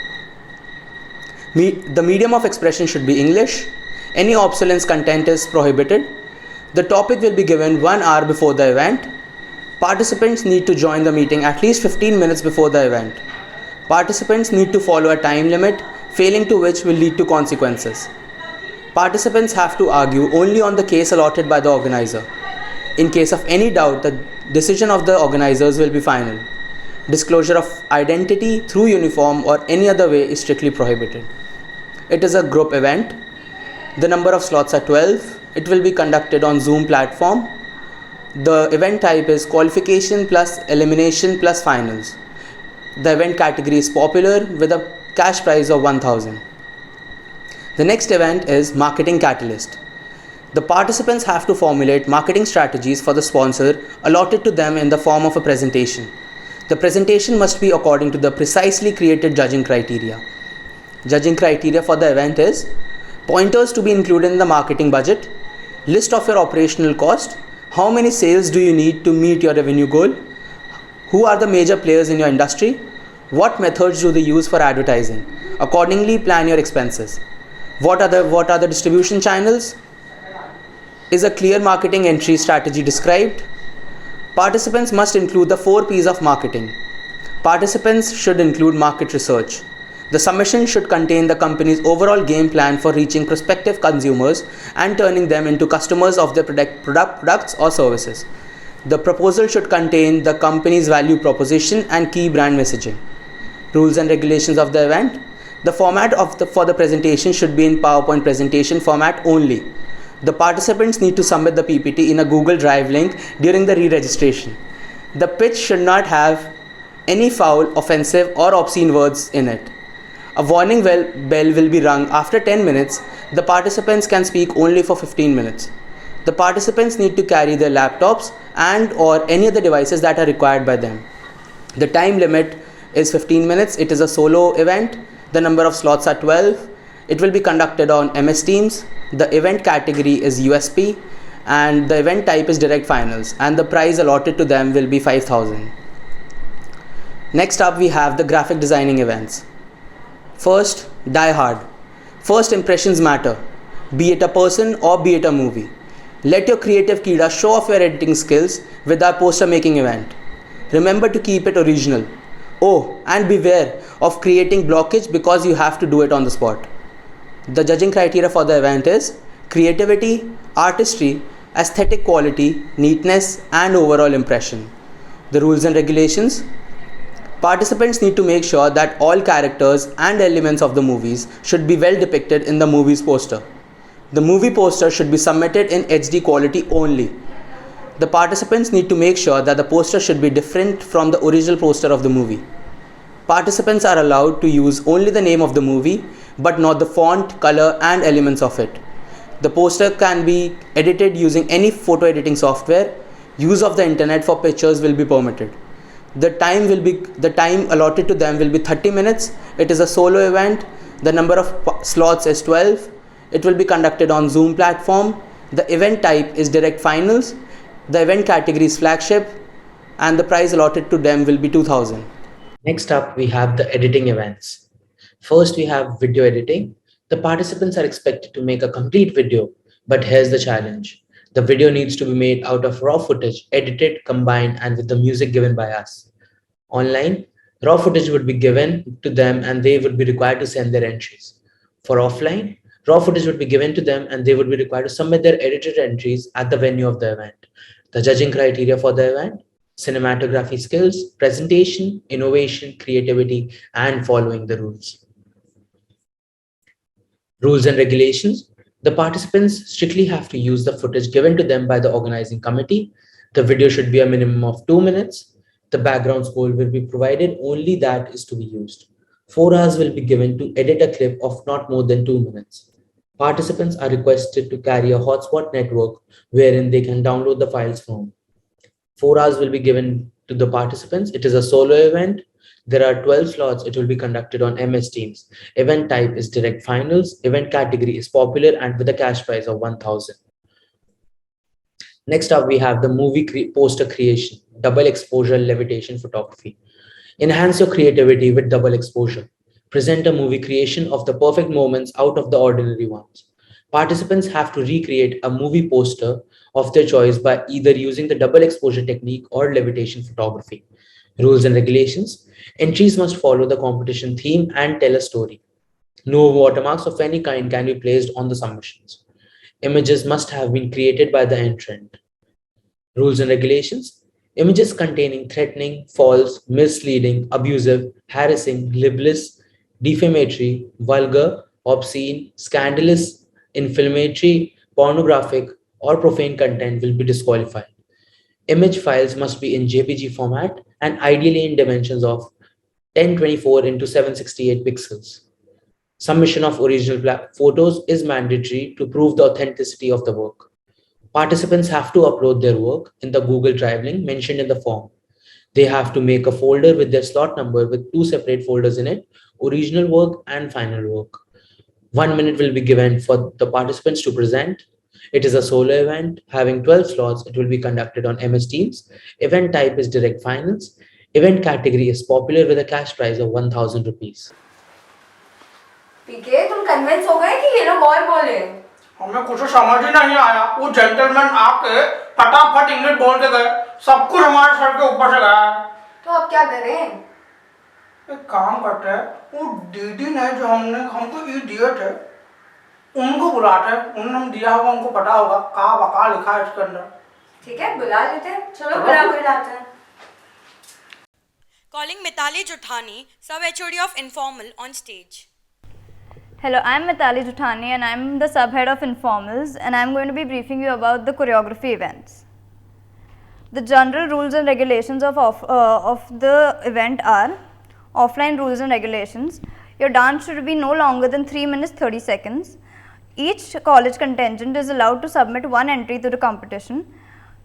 The medium of expression should be English. Any obsolescence content is prohibited. The topic will be given 1 hour before the event. Participants need to join the meeting at least 15 minutes before the event. Participants need to follow a time limit, failing to which will lead to consequences. Participants have to argue only on the case allotted by the organizer. In case of any doubt, the decision of the organizers will be final. Disclosure of identity through uniform or any other way is strictly prohibited. It is a group event. The number of slots are 12. It will be conducted on Zoom platform. The event type is qualification plus elimination plus finals. The event category is popular with a cash prize of 1000. The next event is Marketing Catalyst. The participants have to formulate marketing strategies for the sponsor allotted to them in the form of a presentation. The presentation must be according to the precisely created judging criteria. Judging criteria for the event is pointers to be included in the marketing budget, list of your operational cost, how many sales do you need to meet your revenue goal, who are the major players in your industry, what methods do they use for advertising. Accordingly, plan your expenses. What are the distribution channels? Is a clear marketing entry strategy described? Participants must include the 4 P's of marketing. Participants should include market research. The submission should contain the company's overall game plan for reaching prospective consumers and turning them into customers of their products or services. The proposal should contain the company's value proposition and key brand messaging. Rules and regulations of the event. The format for the presentation should be in PowerPoint presentation format only. The participants need to submit the PPT in a Google Drive link during the re-registration. The pitch should not have any foul, offensive or obscene words in it. A warning bell will be rung after 10 minutes. The participants can speak only for 15 minutes. The participants need to carry their laptops and or any other devices that are required by them. The time limit is 15 minutes. It is a solo event. The number of slots are 12. It will be conducted on MS Teams. The event category is USP and the event type is direct finals and the prize allotted to them will be 5,000. Next up we have the graphic designing events. First, Die Hard. First impressions matter, be it a person or be it a movie. Let your creative Kida show off your editing skills with our poster making event. Remember to keep it original. Oh, and beware of creating blockage because you have to do it on the spot. The judging criteria for the event is creativity, artistry, aesthetic quality, neatness, and overall impression. The rules and regulations. Participants need to make sure that all characters and elements of the movies should be well depicted in the movie's poster. The movie poster should be submitted in HD quality only. The participants need to make sure that the poster should be different from the original poster of the movie. Participants are allowed to use only the name of the movie, but not the font, color, and elements of it. The poster can be edited using any photo editing software. Use of the internet for pictures will be permitted. The time allotted to them will be 30 minutes. It is a solo event. The number of slots is 12. It will be conducted on Zoom platform. The event type is direct finals. The event category is flagship and the prize allotted to them will be 2,000. Next up, we have the editing events. First, we have video editing. The participants are expected to make a complete video, but here's the challenge. The video needs to be made out of raw footage, edited, combined, and with the music given by us. Online, raw footage would be given to them and they would be required to send their entries. For offline, raw footage would be given to them and they would be required to submit their edited entries at the venue of the event. The judging criteria for the event: cinematography skills, presentation, innovation, creativity, and following the rules. Rules and regulations. The participants strictly have to use the footage given to them by the organizing committee. The video should be a minimum of 2 minutes. The background score will be provided, only that is to be used. 4 hours will be given to edit a clip of not more than 2 minutes. Participants are requested to carry a hotspot network wherein they can download the files from. 4 hours will be given To the participants, it is a solo event. There are 12 slots. It will be conducted on MS Teams. Event type is direct finals. Event category is popular and with a cash prize of 1,000. Next up, we have the poster creation, double exposure levitation photography. Enhance your creativity with double exposure. Present a movie creation of the perfect moments out of the ordinary ones. Participants have to recreate a movie poster of their choice by either using the double exposure technique or levitation photography. Rules and regulations. Entries must follow the competition theme and tell a story. No watermarks of any kind can be placed on the submissions. Images must have been created by the entrant. Rules and regulations. Images containing threatening, false, misleading, abusive, harassing, libelous, defamatory, vulgar, obscene, scandalous, inflammatory, pornographic, or profane content will be disqualified. Image files must be in JPG format and ideally in dimensions of 1024 into 768 pixels. Submission of original photos is mandatory to prove the authenticity of the work. Participants have to upload their work in the Google Drive link mentioned in the form. They have to make a folder with their slot number with 2 separate folders in it, original work and final work. 1 minute will be given for the participants to present. It is a solo event having 12 slots. It will be conducted on MS Teams. Event type is direct finals. Event category is popular with a cash prize of 1,000 rupees. पीके तुम convince हो गए कि ये लोग और बोले? हमें कुछ समझ ही नहीं आया। वो जेंटलमैन आके फटाफट इंग्लिश बोल के गए, सब कुछ हमारे सर के ऊपर से गया। तो अब क्या करें? एक काम करते हैं, वो दीदी ने जो हमको ये दिए थे उनको बुलाते हैं, उन्होंने हम दिया होगा, उनको पता होगा कहाँ बका लिखा है इसके अंदर। ठीक है, बुला लेते हैं। चलो बुलाते हैं। Calling Mithali Juthani, sub-HOD of Informal, on stage. Hello, I am Meetali Juthani and I am the subhead of Informals, and I am going to be briefing you about the choreography events. The general rules and regulations of the event are: offline rules and regulations. Your dance should be no longer than 3 minutes 30 seconds. Each college contingent is allowed to submit one entry to the competition.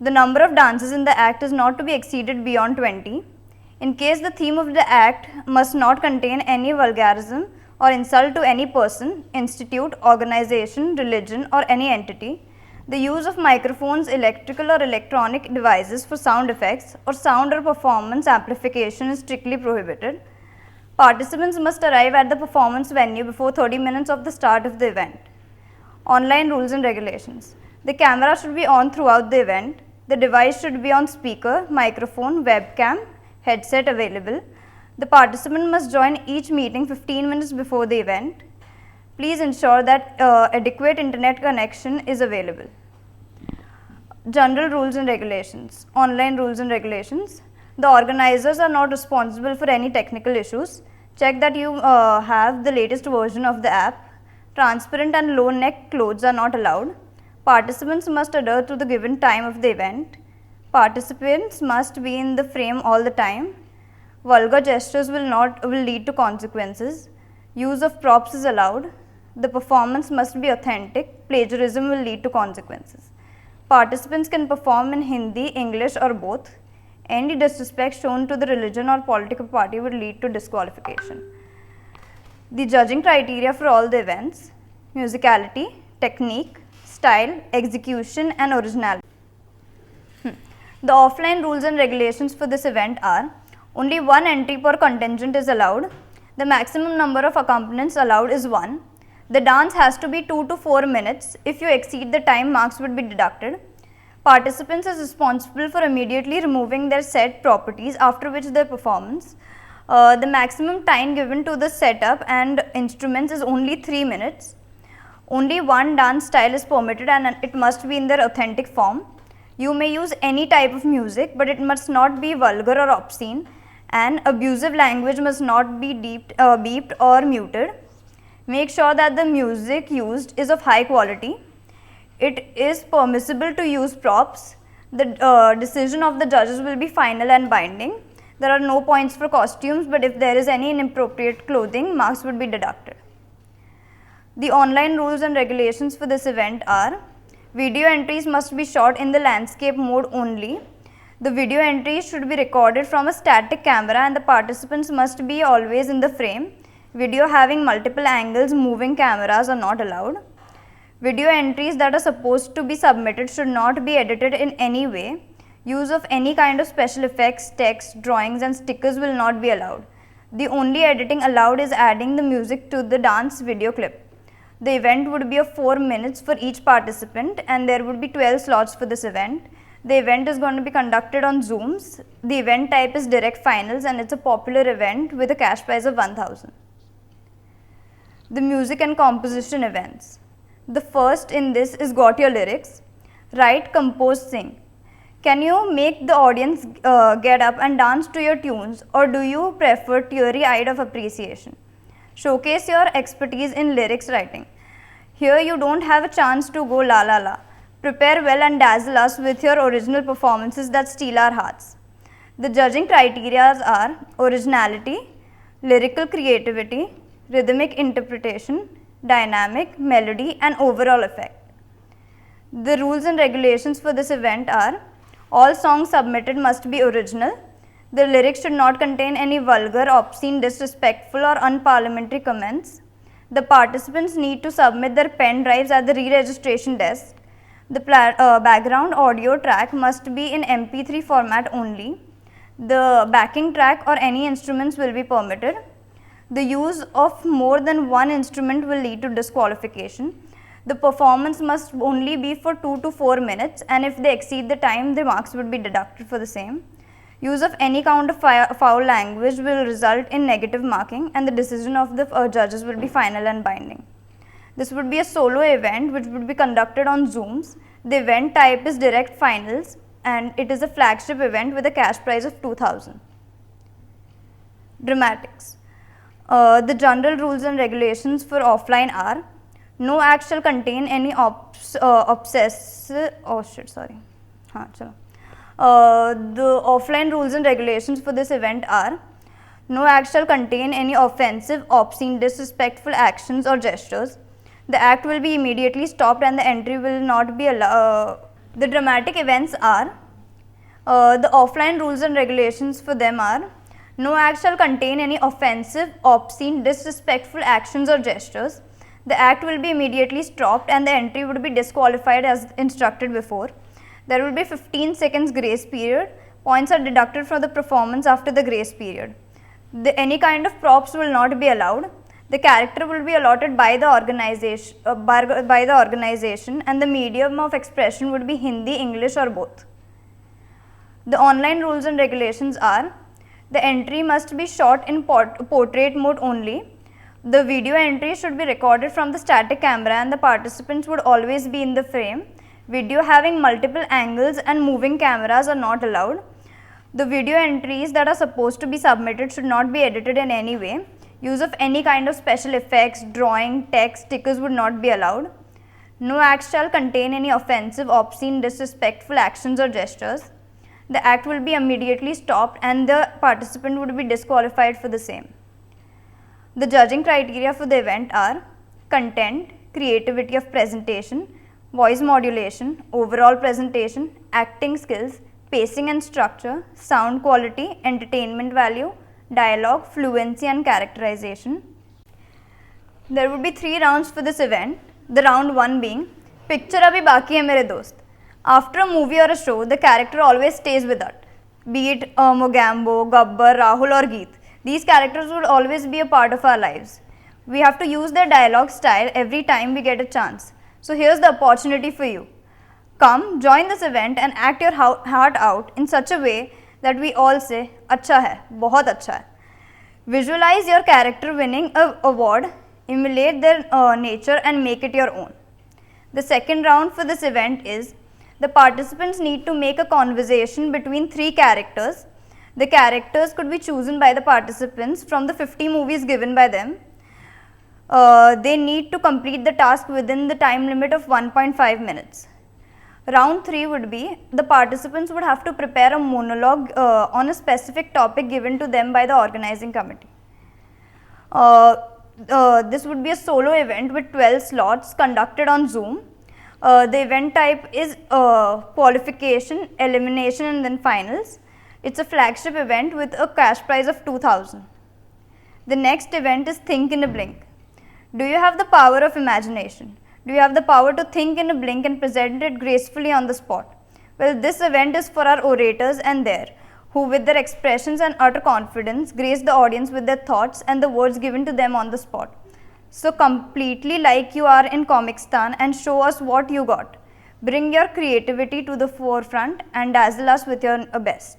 The number of dances in the act is not to be exceeded beyond 20. In case the theme of the act must not contain any vulgarism or insult to any person, institute, organization, religion, or any entity, the use of microphones, electrical or electronic devices for sound effects or sound or performance amplification is strictly prohibited. Participants must arrive at the performance venue before 30 minutes of the start of the event. Online rules and regulations. The camera should be on throughout the event. The device should be on speaker, microphone, webcam, headset available. The participant must join each meeting 15 minutes before the event. Please ensure that adequate internet connection is available. General rules and regulations. Online rules and regulations. The organizers are not responsible for any technical issues. Check that you have the latest version of the app. Transparent and low neck clothes are not allowed. Participants must adhere to the given time of the event. Participants must be in the frame all the time. Vulgar gestures will lead to consequences. Use of props is allowed. The performance must be authentic. Plagiarism will lead to consequences. Participants can perform in Hindi, English, or both. Any disrespect shown to the religion or political party would lead to disqualification. The judging criteria for all the events: musicality, technique, style, execution, and originality. The offline rules and regulations for this event are: only one entry per contingent is allowed. The maximum number of accompaniments allowed is 1. The dance has to be 2 to 4 minutes. If you exceed the time, marks would be deducted. Participants is responsible for immediately removing their set properties, after which their performance. The maximum time given to the setup and instruments is only 3 minutes. Only one dance style is permitted and it must be in their authentic form. You may use any type of music, but it must not be vulgar or obscene, and abusive language must not be beeped or muted. Make sure that the music used is of high quality. It is permissible to use props. The decision of the judges will be final and binding. There are no points for costumes, but if there is any inappropriate clothing, marks would be deducted. The online rules and regulations for this event are: video entries must be shot in the landscape mode only. The video entries should be recorded from a static camera and the participants must be always in the frame. Video having multiple angles, moving cameras are not allowed. Video entries that are supposed to be submitted should not be edited in any way. Use of any kind of special effects, text, drawings and stickers will not be allowed. The only editing allowed is adding the music to the dance video clip. The event would be of 4 minutes for each participant and there would be 12 slots for this event. The event is going to be conducted on Zooms. The event type is direct finals and it's a popular event with a cash prize of 1000. The music and composition events. The first in this is Got Your Lyrics. Write, compose, sing. Can you make the audience get up and dance to your tunes, or do you prefer teary-eyed of appreciation? Showcase your expertise in lyrics writing. Here you don't have a chance to go la la la. Prepare well and dazzle us with your original performances that steal our hearts. The judging criteria are originality, lyrical creativity, rhythmic interpretation, dynamic, melody and overall effect. The rules and regulations for this event are: all songs submitted must be original. The lyrics should not contain any vulgar, obscene, disrespectful or unparliamentary comments. The participants need to submit their pen drives at the re-registration desk. The background audio track must be in MP3 format only. The backing track or any instruments will be permitted. The use of more than one instrument will lead to disqualification. The performance must only be for 2 to 4 minutes and if they exceed the time, the marks would be deducted for the same. Use of any kind of foul language will result in negative marking and the decision of the judges will be final and binding. This would be a solo event which would be conducted on Zooms. The event type is direct finals and it is a flagship event with a cash prize of 2000. Dramatics. The general rules and regulations for offline are: no act shall contain any the offline rules and regulations for this event are: no act shall contain any offensive, obscene, disrespectful actions or gestures. The act will be immediately stopped and the entry will not be allowed. The dramatic events are: the offline rules and regulations for them are: no act shall contain any offensive, obscene, disrespectful actions or gestures. The act will be immediately stopped and the entry would be disqualified as instructed before. There will be 15 seconds grace period. Points are deducted from the performance after the grace period. Any kind of props will not be allowed. The character will be allotted by the organization and the medium of expression would be Hindi, English or both. The online rules and regulations are: the entry must be shot in portrait mode only. The video entry should be recorded from the static camera and the participants would always be in the frame. Video having multiple angles and moving cameras are not allowed. The video entries that are supposed to be submitted should not be edited in any way. Use of any kind of special effects, drawing, text, stickers would not be allowed. No act shall contain any offensive, obscene, disrespectful actions or gestures. The act will be immediately stopped and the participant would be disqualified for the same. The judging criteria for the event are: content, creativity of presentation, voice modulation, overall presentation, acting skills, pacing and structure, sound quality, entertainment value, dialogue, fluency and characterization. There would be 3 rounds for this event. The round 1 being picture abhi baki hai mere dost. After a movie or a show, the character always stays with us. Be it Mogambo, Gabbar, Rahul or Geet. These characters would always be a part of our lives. We have to use their dialogue style every time we get a chance. So here's the opportunity for you. Come, join this event and act your heart out in such a way that we all say, "Acha hai, bahut acha hai." Visualize your character winning an award, emulate their nature and make it your own. The second round for this event is: the participants need to make a conversation between 3 characters. The characters could be chosen by the participants from the 50 movies given by them. They need to complete the task within the time limit of 1.5 minutes. Round 3 would be: the participants would have to prepare a monologue on a specific topic given to them by the organizing committee. This would be a solo event with 12 slots conducted on Zoom. The event type is qualification, elimination and then finals. It's a flagship event with a cash prize of 2000. The next event is Think in a Blink. Do you have the power of imagination? Do you have the power to think in a blink and present it gracefully on the spot? Well, this event is for our orators and there, who with their expressions and utter confidence grace the audience with their thoughts and the words given to them on the spot. So completely like you are in Comicstan and show us what you got. Bring your creativity to the forefront and dazzle us with your best.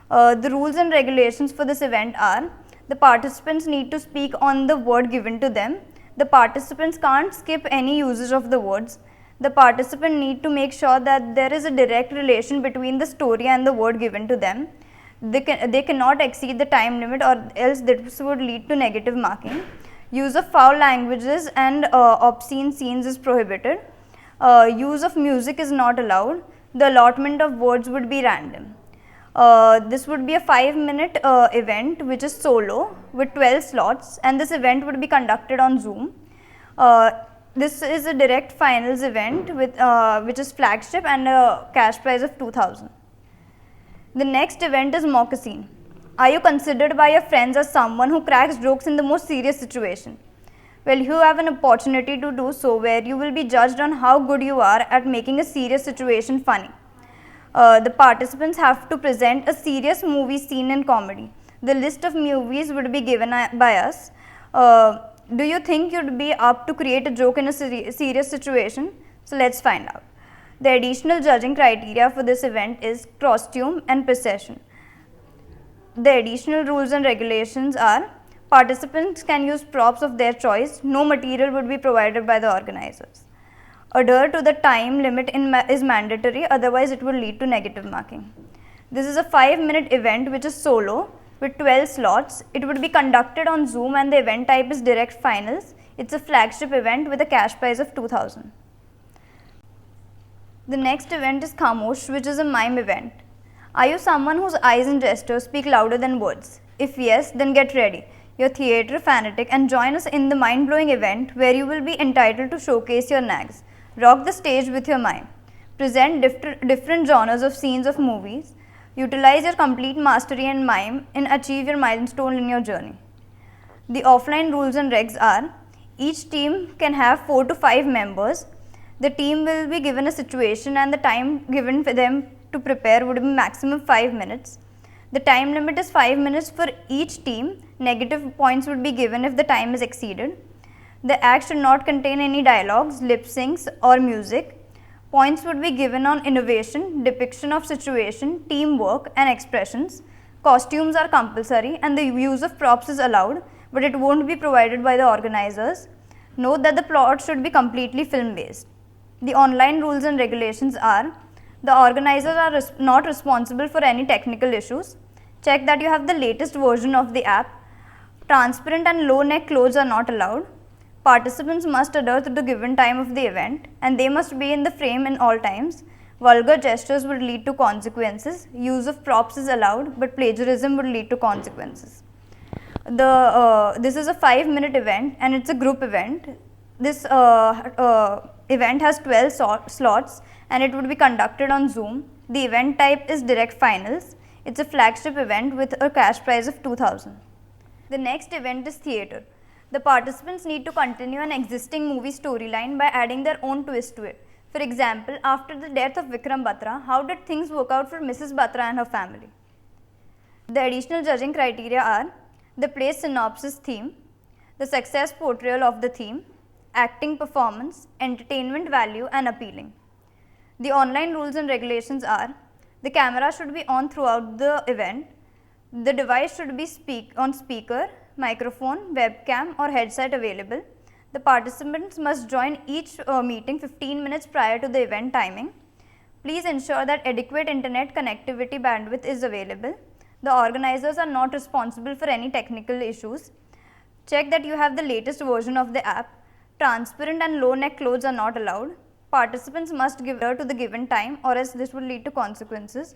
The rules and regulations for this event are: the participants need to speak on the word given to them. The participants can't skip any usage of the words. The participant need to make sure that there is a direct relation between the story and the word given to them. They cannot exceed the time limit or else this would lead to negative marking. Use of foul languages and obscene scenes is prohibited. Use of music is not allowed. The allotment of words would be random. This would be a 5-minute event which is solo with 12 slots, and this event would be conducted on Zoom. This is a direct finals event with which is flagship and a cash prize of 2000. The next event is Moccasin. Are you considered by your friends as someone who cracks jokes in the most serious situation? Well, you have an opportunity to do so, where you will be judged on how good you are at making a serious situation funny. The participants have to present a serious movie scene in comedy. The list of movies would be given by us. Do you think you'd be up to create a joke in a serious situation? So let's find out. The additional judging criteria for this event is costume and procession. The additional rules and regulations are: participants can use props of their choice. No material would be provided by the organizers. Adhere to the time limit is mandatory, otherwise it will lead to negative marking. This is a 5-minute event which is solo with 12 slots. It would be conducted on Zoom and the event type is direct finals. It's a flagship event with a cash prize of 2000. The next event is Khamosh, which is a mime event. Are you someone whose eyes and gestures speak louder than words? If yes, then get ready. You're theatre fanatic and join us in the mind-blowing event where you will be entitled to showcase your nags. Rock the stage with your mime. Present different genres of scenes of movies. Utilize your complete mastery in mime and achieve your milestone in your journey. The offline rules and regs are: each team can have 4 to 5 members. The team will be given a situation and the time given for them to prepare would be maximum 5 minutes. The time limit is 5 minutes for each team. Negative points would be given if the time is exceeded. The act should not contain any dialogues, lip syncs or music. Points would be given on innovation, depiction of situation, teamwork and expressions. Costumes are compulsory and the use of props is allowed, but it won't be provided by the organizers. Note that the plot should be completely film based. The online rules and regulations are: the organizers are not responsible for any technical issues. Check that you have the latest version of the app. Transparent and low neck clothes are not allowed. Participants must adhere to the given time of the event and they must be in the frame in all times. Vulgar gestures would lead to consequences. Use of props is allowed, but plagiarism would lead to consequences. This is a 5-minute event and it's a group event. This event has 12 slots and it would be conducted on Zoom. The event type is direct finals. It's a flagship event with a cash prize of 2000. The next event is theatre. The participants need to continue an existing movie storyline by adding their own twist to it. For example, after the death of Vikram Batra, how did things work out for Mrs. Batra and her family? The additional judging criteria are: the play's synopsis theme, the success portrayal of the theme, acting performance, entertainment value and appealing. The online rules and regulations are: the camera should be on throughout the event, the device should be on speaker, microphone, webcam or headset available. The participants must join each meeting 15 minutes prior to the event timing. Please ensure that adequate internet connectivity bandwidth is available. The organizers are not responsible for any technical issues. Check that you have the latest version of the app. Transparent and low neck clothes are not allowed. Participants must give to the given time or else this would lead to consequences.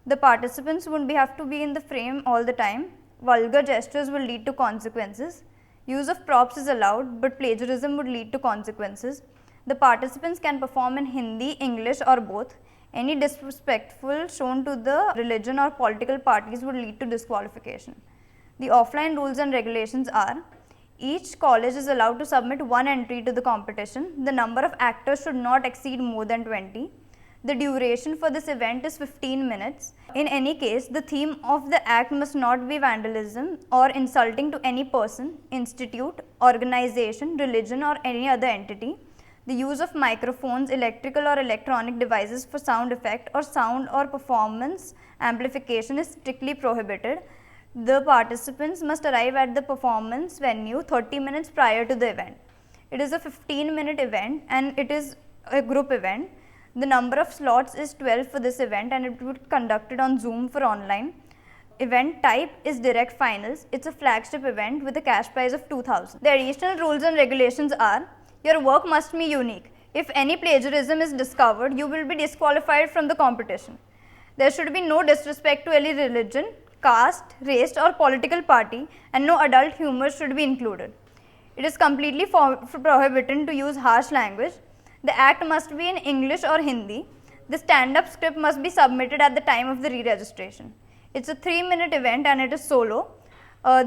The participants would have to be in the frame all the time. Vulgar gestures will lead to consequences. Use of props is allowed, but plagiarism would lead to consequences. The participants can perform in Hindi, English or both. Any disrespectful shown to the religion or political parties would lead to disqualification. The offline rules and regulations are: each college is allowed to submit one entry to the competition. The number of actors should not exceed more than 20. The duration for this event is 15 minutes. In any case, the theme of the act must not be vandalism or insulting to any person, institute, organization, religion or any other entity. The use of microphones, electrical or electronic devices for sound effect or sound or performance amplification is strictly prohibited. The participants must arrive at the performance venue 30 minutes prior to the event. It is a 15-minute event and it is a group event. The number of slots is 12 for this event and it will be conducted on Zoom for online. Event type is direct finals. It's a flagship event with a cash prize of 2,000. The additional rules and regulations are: your work must be unique. If any plagiarism is discovered, you will be disqualified from the competition. There should be no disrespect to any religion, caste, race or political party, and no adult humor should be included. It is completely prohibited to use harsh language. The act must be in English or Hindi. The stand-up script must be submitted at the time of the re-registration. It's a 3-minute event and it is solo.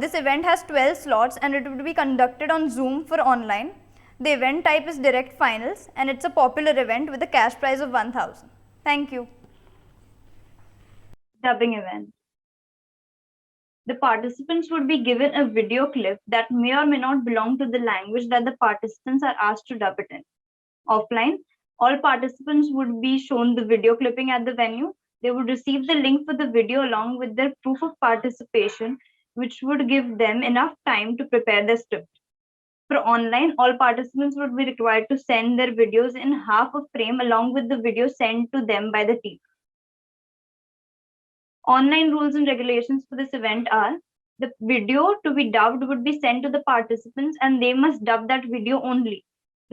This event has 12 slots and it will be conducted on Zoom for online. The event type is direct finals and it's a popular event with a cash prize of 1,000. Thank you. Dubbing event. The participants would be given a video clip that may or may not belong to the language that the participants are asked to dub it in. Offline, all participants would be shown the video clipping at the venue. They would receive the link for the video along with their proof of participation, which would give them enough time to prepare their script. For online, all participants would be required to send their videos in half a frame along with the video sent to them by the team. Online rules and regulations for this event are: the video to be dubbed would be sent to the participants and they must dub that video only.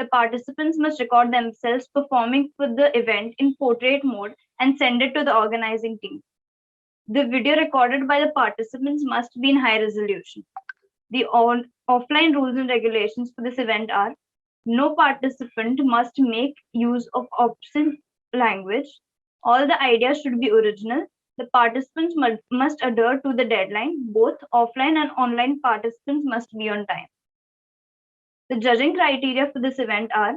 The participants must record themselves performing for the event in portrait mode and send it to the organizing team. The video recorded by the participants must be in high resolution. The offline rules and regulations for this event are: no participant must make use of obscene language. All the ideas should be original. The participants must adhere to the deadline. Both offline and online participants must be on time. The judging criteria for this event are: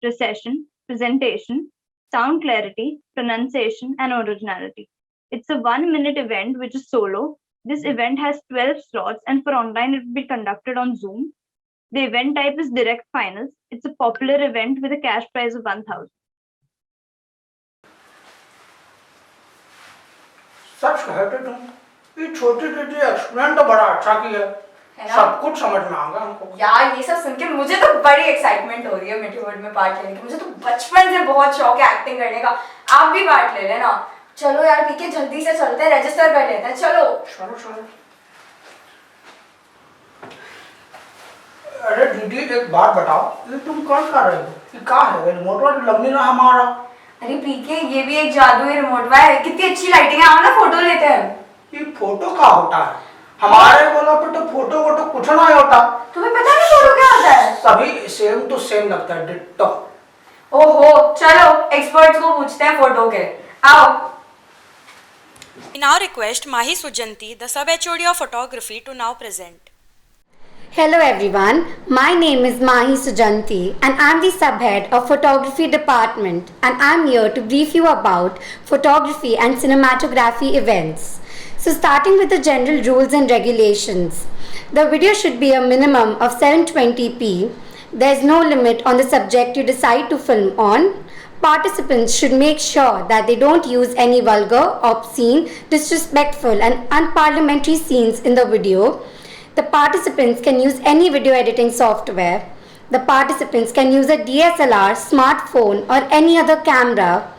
precision, presentation, sound clarity, pronunciation, and originality. It's a 1-minute event which is solo. This event has 12 slots and for online it will be conducted on Zoom. The event type is direct finals. It's a popular event with a cash prize of 1,000. सच कहते तुम, ये छोटी छोटी explain तो बड़ा अच्छा किया है, सब कुछ समझ में आ गया हमको। यार ये सब सुन के मुझे तो बड़ी एक्साइटमेंट हो रही है मिठीवुड में पार्ट लेने की। मुझे तो बचपन से बहुत शौक है एक्टिंग करने का। आप भी पार्ट ले लेना। चलो यार ठीक है, जल्दी से चलते हैं, रजिस्टर कर लेते हैं। चलो चलो चलो। अरे दीदी एक बात बताओ, ये तुम कौन कर रहे हो? ये क्या है? रिमोट वाला लग नहीं रहा हमारा। अरे पीके, ये भी एक जादुई रिमोट है। कितनी अच्छी लाइटिंग है, आओ ना फोटो लेते हैं। ये फोटो क्या होता है? हमारे बोला पे तो फोटो वोटो कुछ नहीं होता। तुम्हें पता नहीं फोटो क्या होता है? सभी सेम टू सेम लगता है, डिट्टो। ओहो, चलो एक्सपर्ट्स को पूछते हैं फोटो के। आओ। We now request Mahi Sujanti, the sub-HOD of photography, to now present. Hello everyone, my name is Mahi Sujanti and I am the subhead of photography department and I am here to brief you about photography and cinematography events. So starting with the general rules and regulations. The video should be a minimum of 720p. There is no limit on the subject you decide to film on. Participants should make sure that they don't use any vulgar, obscene, disrespectful and unparliamentary scenes in the video. The participants can use any video editing software. The participants can use a DSLR, smartphone or any other camera.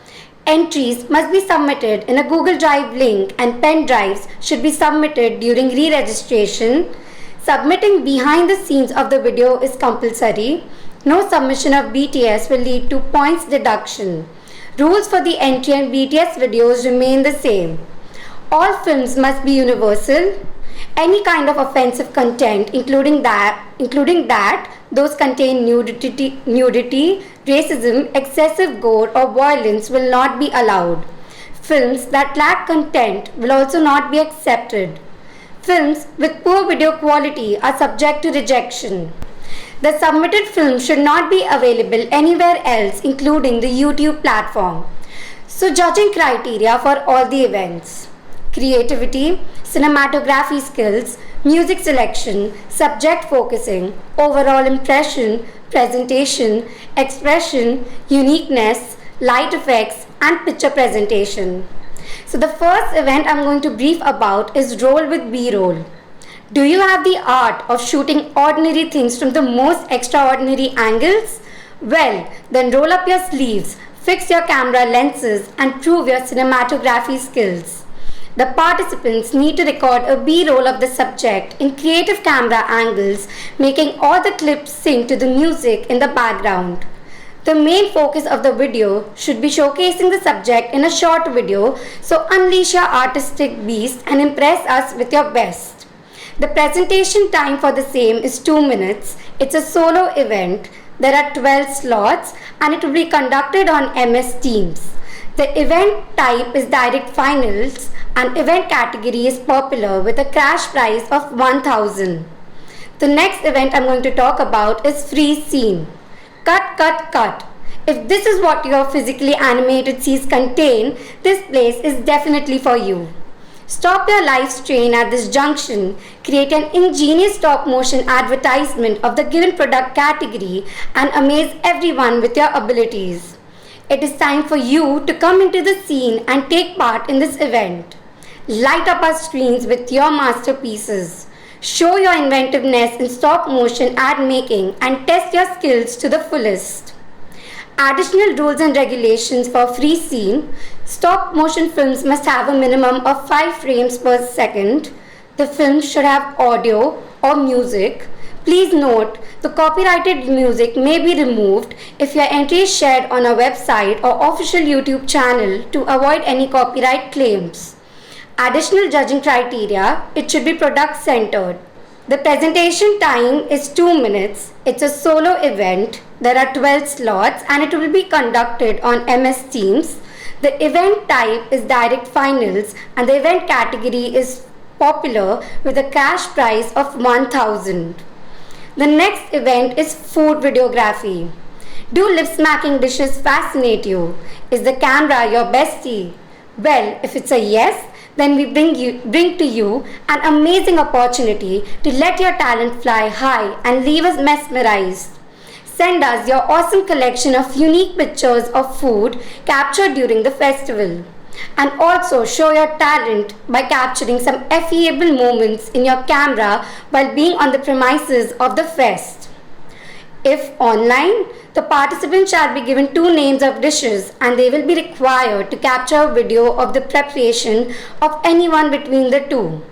Entries must be submitted in a Google Drive link and pen drives should be submitted during re-registration. Submitting behind the scenes of the video is compulsory. No submission of BTS will lead to points deduction. Rules for the entry and BTS videos remain the same. All films must be universal. Any kind of offensive content, including that Those contain nudity, racism, excessive gore, or violence will not be allowed. Films that lack content will also not be accepted. Films with poor video quality are subject to rejection. The submitted film should not be available anywhere else, including the YouTube platform. So, judging criteria for all the events: creativity, cinematography skills, music selection, subject focusing, overall impression, presentation, expression, uniqueness, light effects, and picture presentation. So the first event I'm going to brief about is roll with B-roll. Do you have the art of shooting ordinary things from the most extraordinary angles? Well, then roll up your sleeves, fix your camera lenses, and prove your cinematography skills. The participants need to record a B-roll of the subject in creative camera angles, making all the clips sync to the music in the background. The main focus of the video should be showcasing the subject in a short video, so unleash your artistic beast and impress us with your best. The presentation time for the same is 2 minutes. It's a solo event. There are 12 slots and it will be conducted on MS Teams. The event type is direct finals and event category is popular with a cash prize of 1000. The next event I'm going to talk about is freeze scene. Cut, cut, cut. If this is what your physically animated scenes contain, this place is definitely for you. Stop your live strain at this junction, create an ingenious stop motion advertisement of the given product category and amaze everyone with your abilities. It is time for you to come into the scene and take part in this event. Light up our screens with your masterpieces. Show your inventiveness in stop motion ad making and test your skills to the fullest. Additional rules and regulations for freeze scene: stop motion films must have a minimum of 5 frames per second. The film should have audio or music. Please note, the copyrighted music may be removed if your entry is shared on a website or official YouTube channel to avoid any copyright claims. Additional judging criteria: it should be product centered. The presentation time is 2 minutes. It's a solo event. There are 12 slots and it will be conducted on MS Teams. The event type is direct finals and the event category is popular with a cash prize of 1000. The next event is food videography. Do lip smacking dishes fascinate you? Is the camera your bestie? Well, if it's a yes, then we bring to you an amazing opportunity to let your talent fly high and leave us mesmerized. Send us your awesome collection of unique pictures of food captured during the festival. And also show your talent by capturing some affable moments in your camera while being on the premises of the fest. If online, the participants shall be given 2 names of dishes and they will be required to capture a video of the preparation of anyone between the two.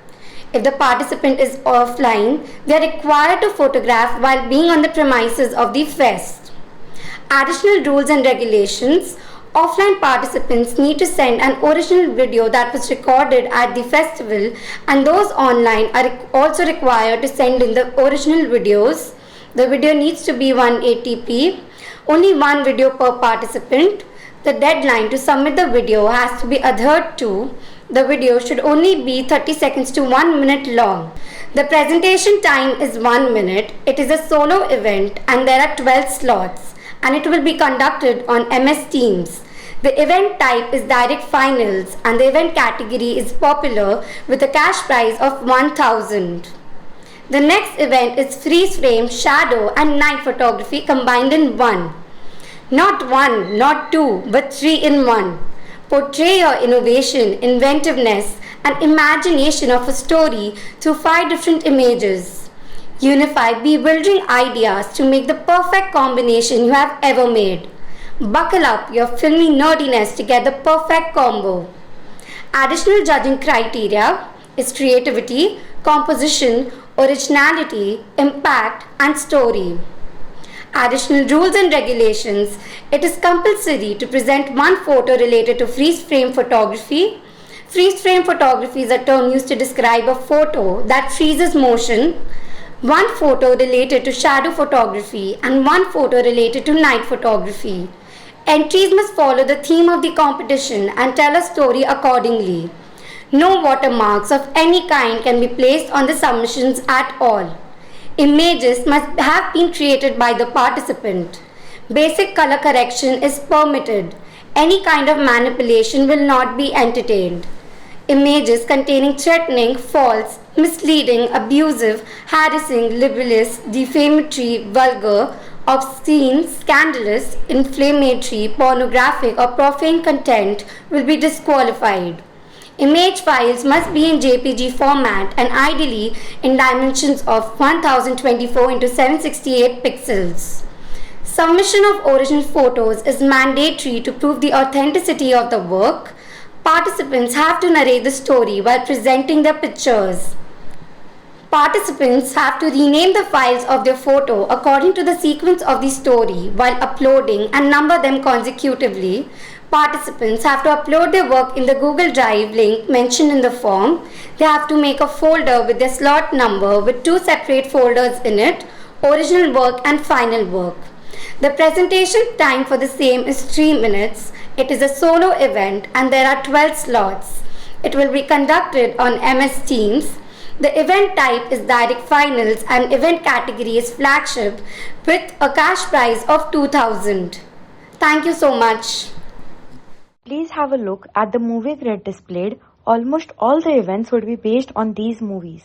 If the participant is offline, they are required to photograph while being on the premises of the fest. Additional rules and regulations: offline participants need to send an original video that was recorded at the festival, and those online are also required to send in the original videos. The video needs to be 180p. Only 1 video per participant. The deadline to submit the video has to be adhered to. The video should only be 30 seconds to 1 minute long. The presentation time is 1 minute. It is a solo event and there are 12 slots and it will be conducted on MS Teams. The event type is direct finals and the event category is popular with a cash prize of 1000. The next event is freeze frame, shadow and night photography combined in one. Not 1, not 2, but 3 in 1. Portray your innovation, inventiveness and imagination of a story through 5 different images. Unify bewildering ideas to make the perfect combination you have ever made. Buckle up your filmy nerdiness to get the perfect combo. Additional judging criteria is creativity, composition, originality, impact and story. Additional rules and regulations: it is compulsory to present 1 photo related to freeze frame photography. Freeze frame photography is a term used to describe a photo that freezes motion. one photo related to shadow photography, and one photo related to night photography. Entries must follow the theme of the competition and tell a story accordingly. No watermarks of any kind can be placed on the submissions at all. Images must have been created by the participant. Basic color correction is permitted. Any kind of manipulation will not be entertained. Images containing threatening, false, misleading, abusive, harassing, libelous, defamatory, vulgar, obscene, scandalous, inflammatory, pornographic, or profane content will be disqualified. Image files must be in JPG format and ideally in dimensions of 1024 into 768 pixels. Submission of original photos is mandatory to prove the authenticity of the work. Participants have to narrate the story while presenting their pictures. Participants have to rename the files of their photo according to the sequence of the story while uploading and number them consecutively. Participants have to upload their work in the Google Drive link mentioned in the form. They have to make a folder with their slot number with 2 separate folders in it, original work and final work. The presentation time for the same is 3 minutes. It is a solo event and there are 12 slots. It will be conducted on MS Teams. The event type is direct finals and event category is flagship with a cash prize of 2000. Thank you so much. Please have a look at the movie grid displayed. Almost all the events would be based on these movies.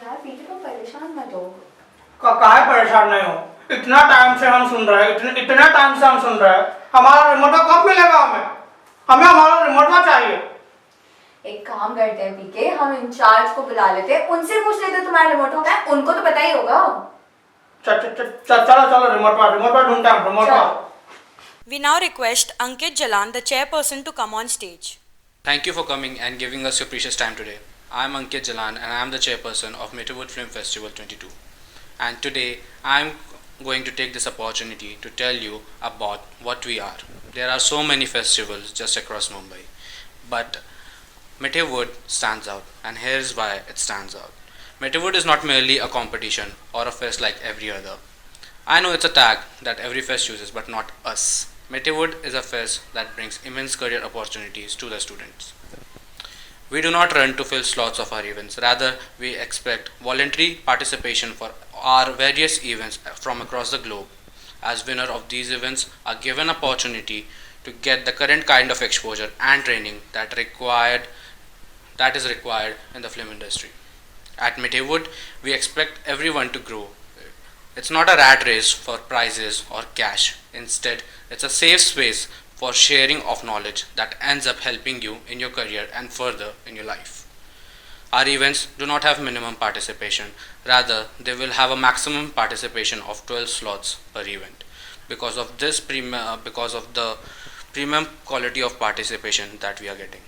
यार पीछे तो परेशान मत हो। काहे परेशान नहीं हो? इतना टाइम से हम सुन रहे हैं, इतना टाइम से हम सुन रहे हैं। हमारा रिमोट कब मिलेगा हमें? हमें हमारा रिमोट चाहिए। एक काम करते हैं पीके, हम इंचार्ज को बुला लेते हैं, उनसे पूछ लेते हैं तुम्हारा रिमोट कहाँ है, उनको तो पता ही होगा। चलो रिमोट ढूंढते हैं remote. We now request Ankit Jalan, the chairperson, to come on stage. Thank you for coming and giving us your precious time today. I am Ankit Jalan and I am the chairperson of Mithiwood Film Festival' 22. And today I am going to take this opportunity to tell you about what we are. There are so many festivals just across Mumbai, but Mithiwood stands out, and here is why it stands out. Mithiwood is not merely a competition or a fest like every other. I know it's a tag that every fest uses, but not us. Mithiwood is a fest that brings immense career opportunities to the students. We do not run to fill slots of our events, rather we expect voluntary participation for our various events from across the globe. As winner of these events are given opportunity to get the current kind of exposure and training that is required in the film industry. At Mithiwood, we expect everyone to grow. It's not a rat race for prizes or cash. Instead, it's a safe space for sharing of knowledge that ends up helping you in your career and further in your life. Our events do not have minimum participation. Rather, they will have a maximum participation of 12 slots per event. Because of the premium quality of participation that we are getting.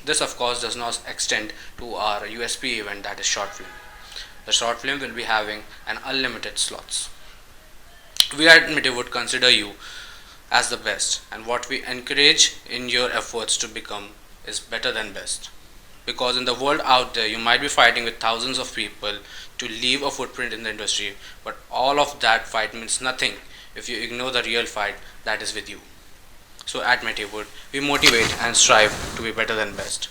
This of course does not extend to our USP event, that is short film. The short film will be having an unlimited slots. We at Mithiwood consider you as the best, and what we encourage in your efforts to become is better than best. Because in the world out there, you might be fighting with thousands of people to leave a footprint in the industry, but all of that fight means nothing if you ignore the real fight that is with you. So at Mithiwood, we motivate and strive to be better than best.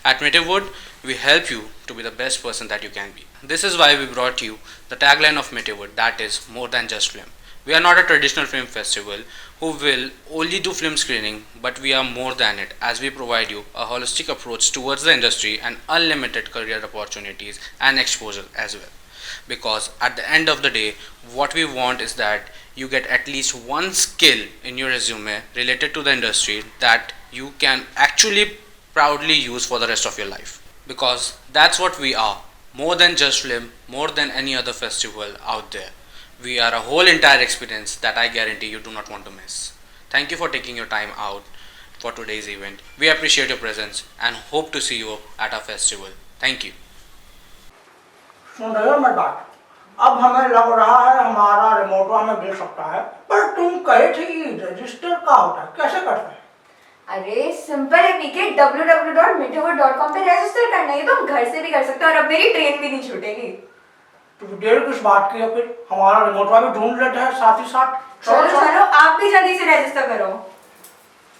At Mithiwood, we help you to be the best person that you can be. This is why we brought you the tagline of Mithiwood, that is more than just film. We are not a traditional film festival who will only do film screening, but we are more than it, as we provide you a holistic approach towards the industry and unlimited career opportunities and exposure as well. Because at the end of the day, what we want is that you get at least one skill in your resume related to the industry that you can actually proudly use for the rest of your life. Because that's what we are, more than just film, more than any other festival out there. We are a whole entire experience that I guarantee you do not want to miss. Thank you for taking your time out for today's event. We appreciate your presence and hope to see you at our festival. Thank you. सुन रहे हो मेरी बात? अब हमें लग रहा है हमारा रिमोट हमें मिल सकता है, पर तुम कहे थे कि रजिस्टर का होता है, कैसे करते हैं? अरे सिंपल है पीके, www.mithiwood.com पे रजिस्टर करना है, ये तो हम घर से भी कर सकते हैं और अब मेरी ट्रेन भी नहीं छूटेगी। तो देर किस बात की है फिर, हमारा रिमोटवा भी ढूंढ लेते हैं साथ ही साथ। चलो चलो आप भी जल्दी से रजिस्टर करो।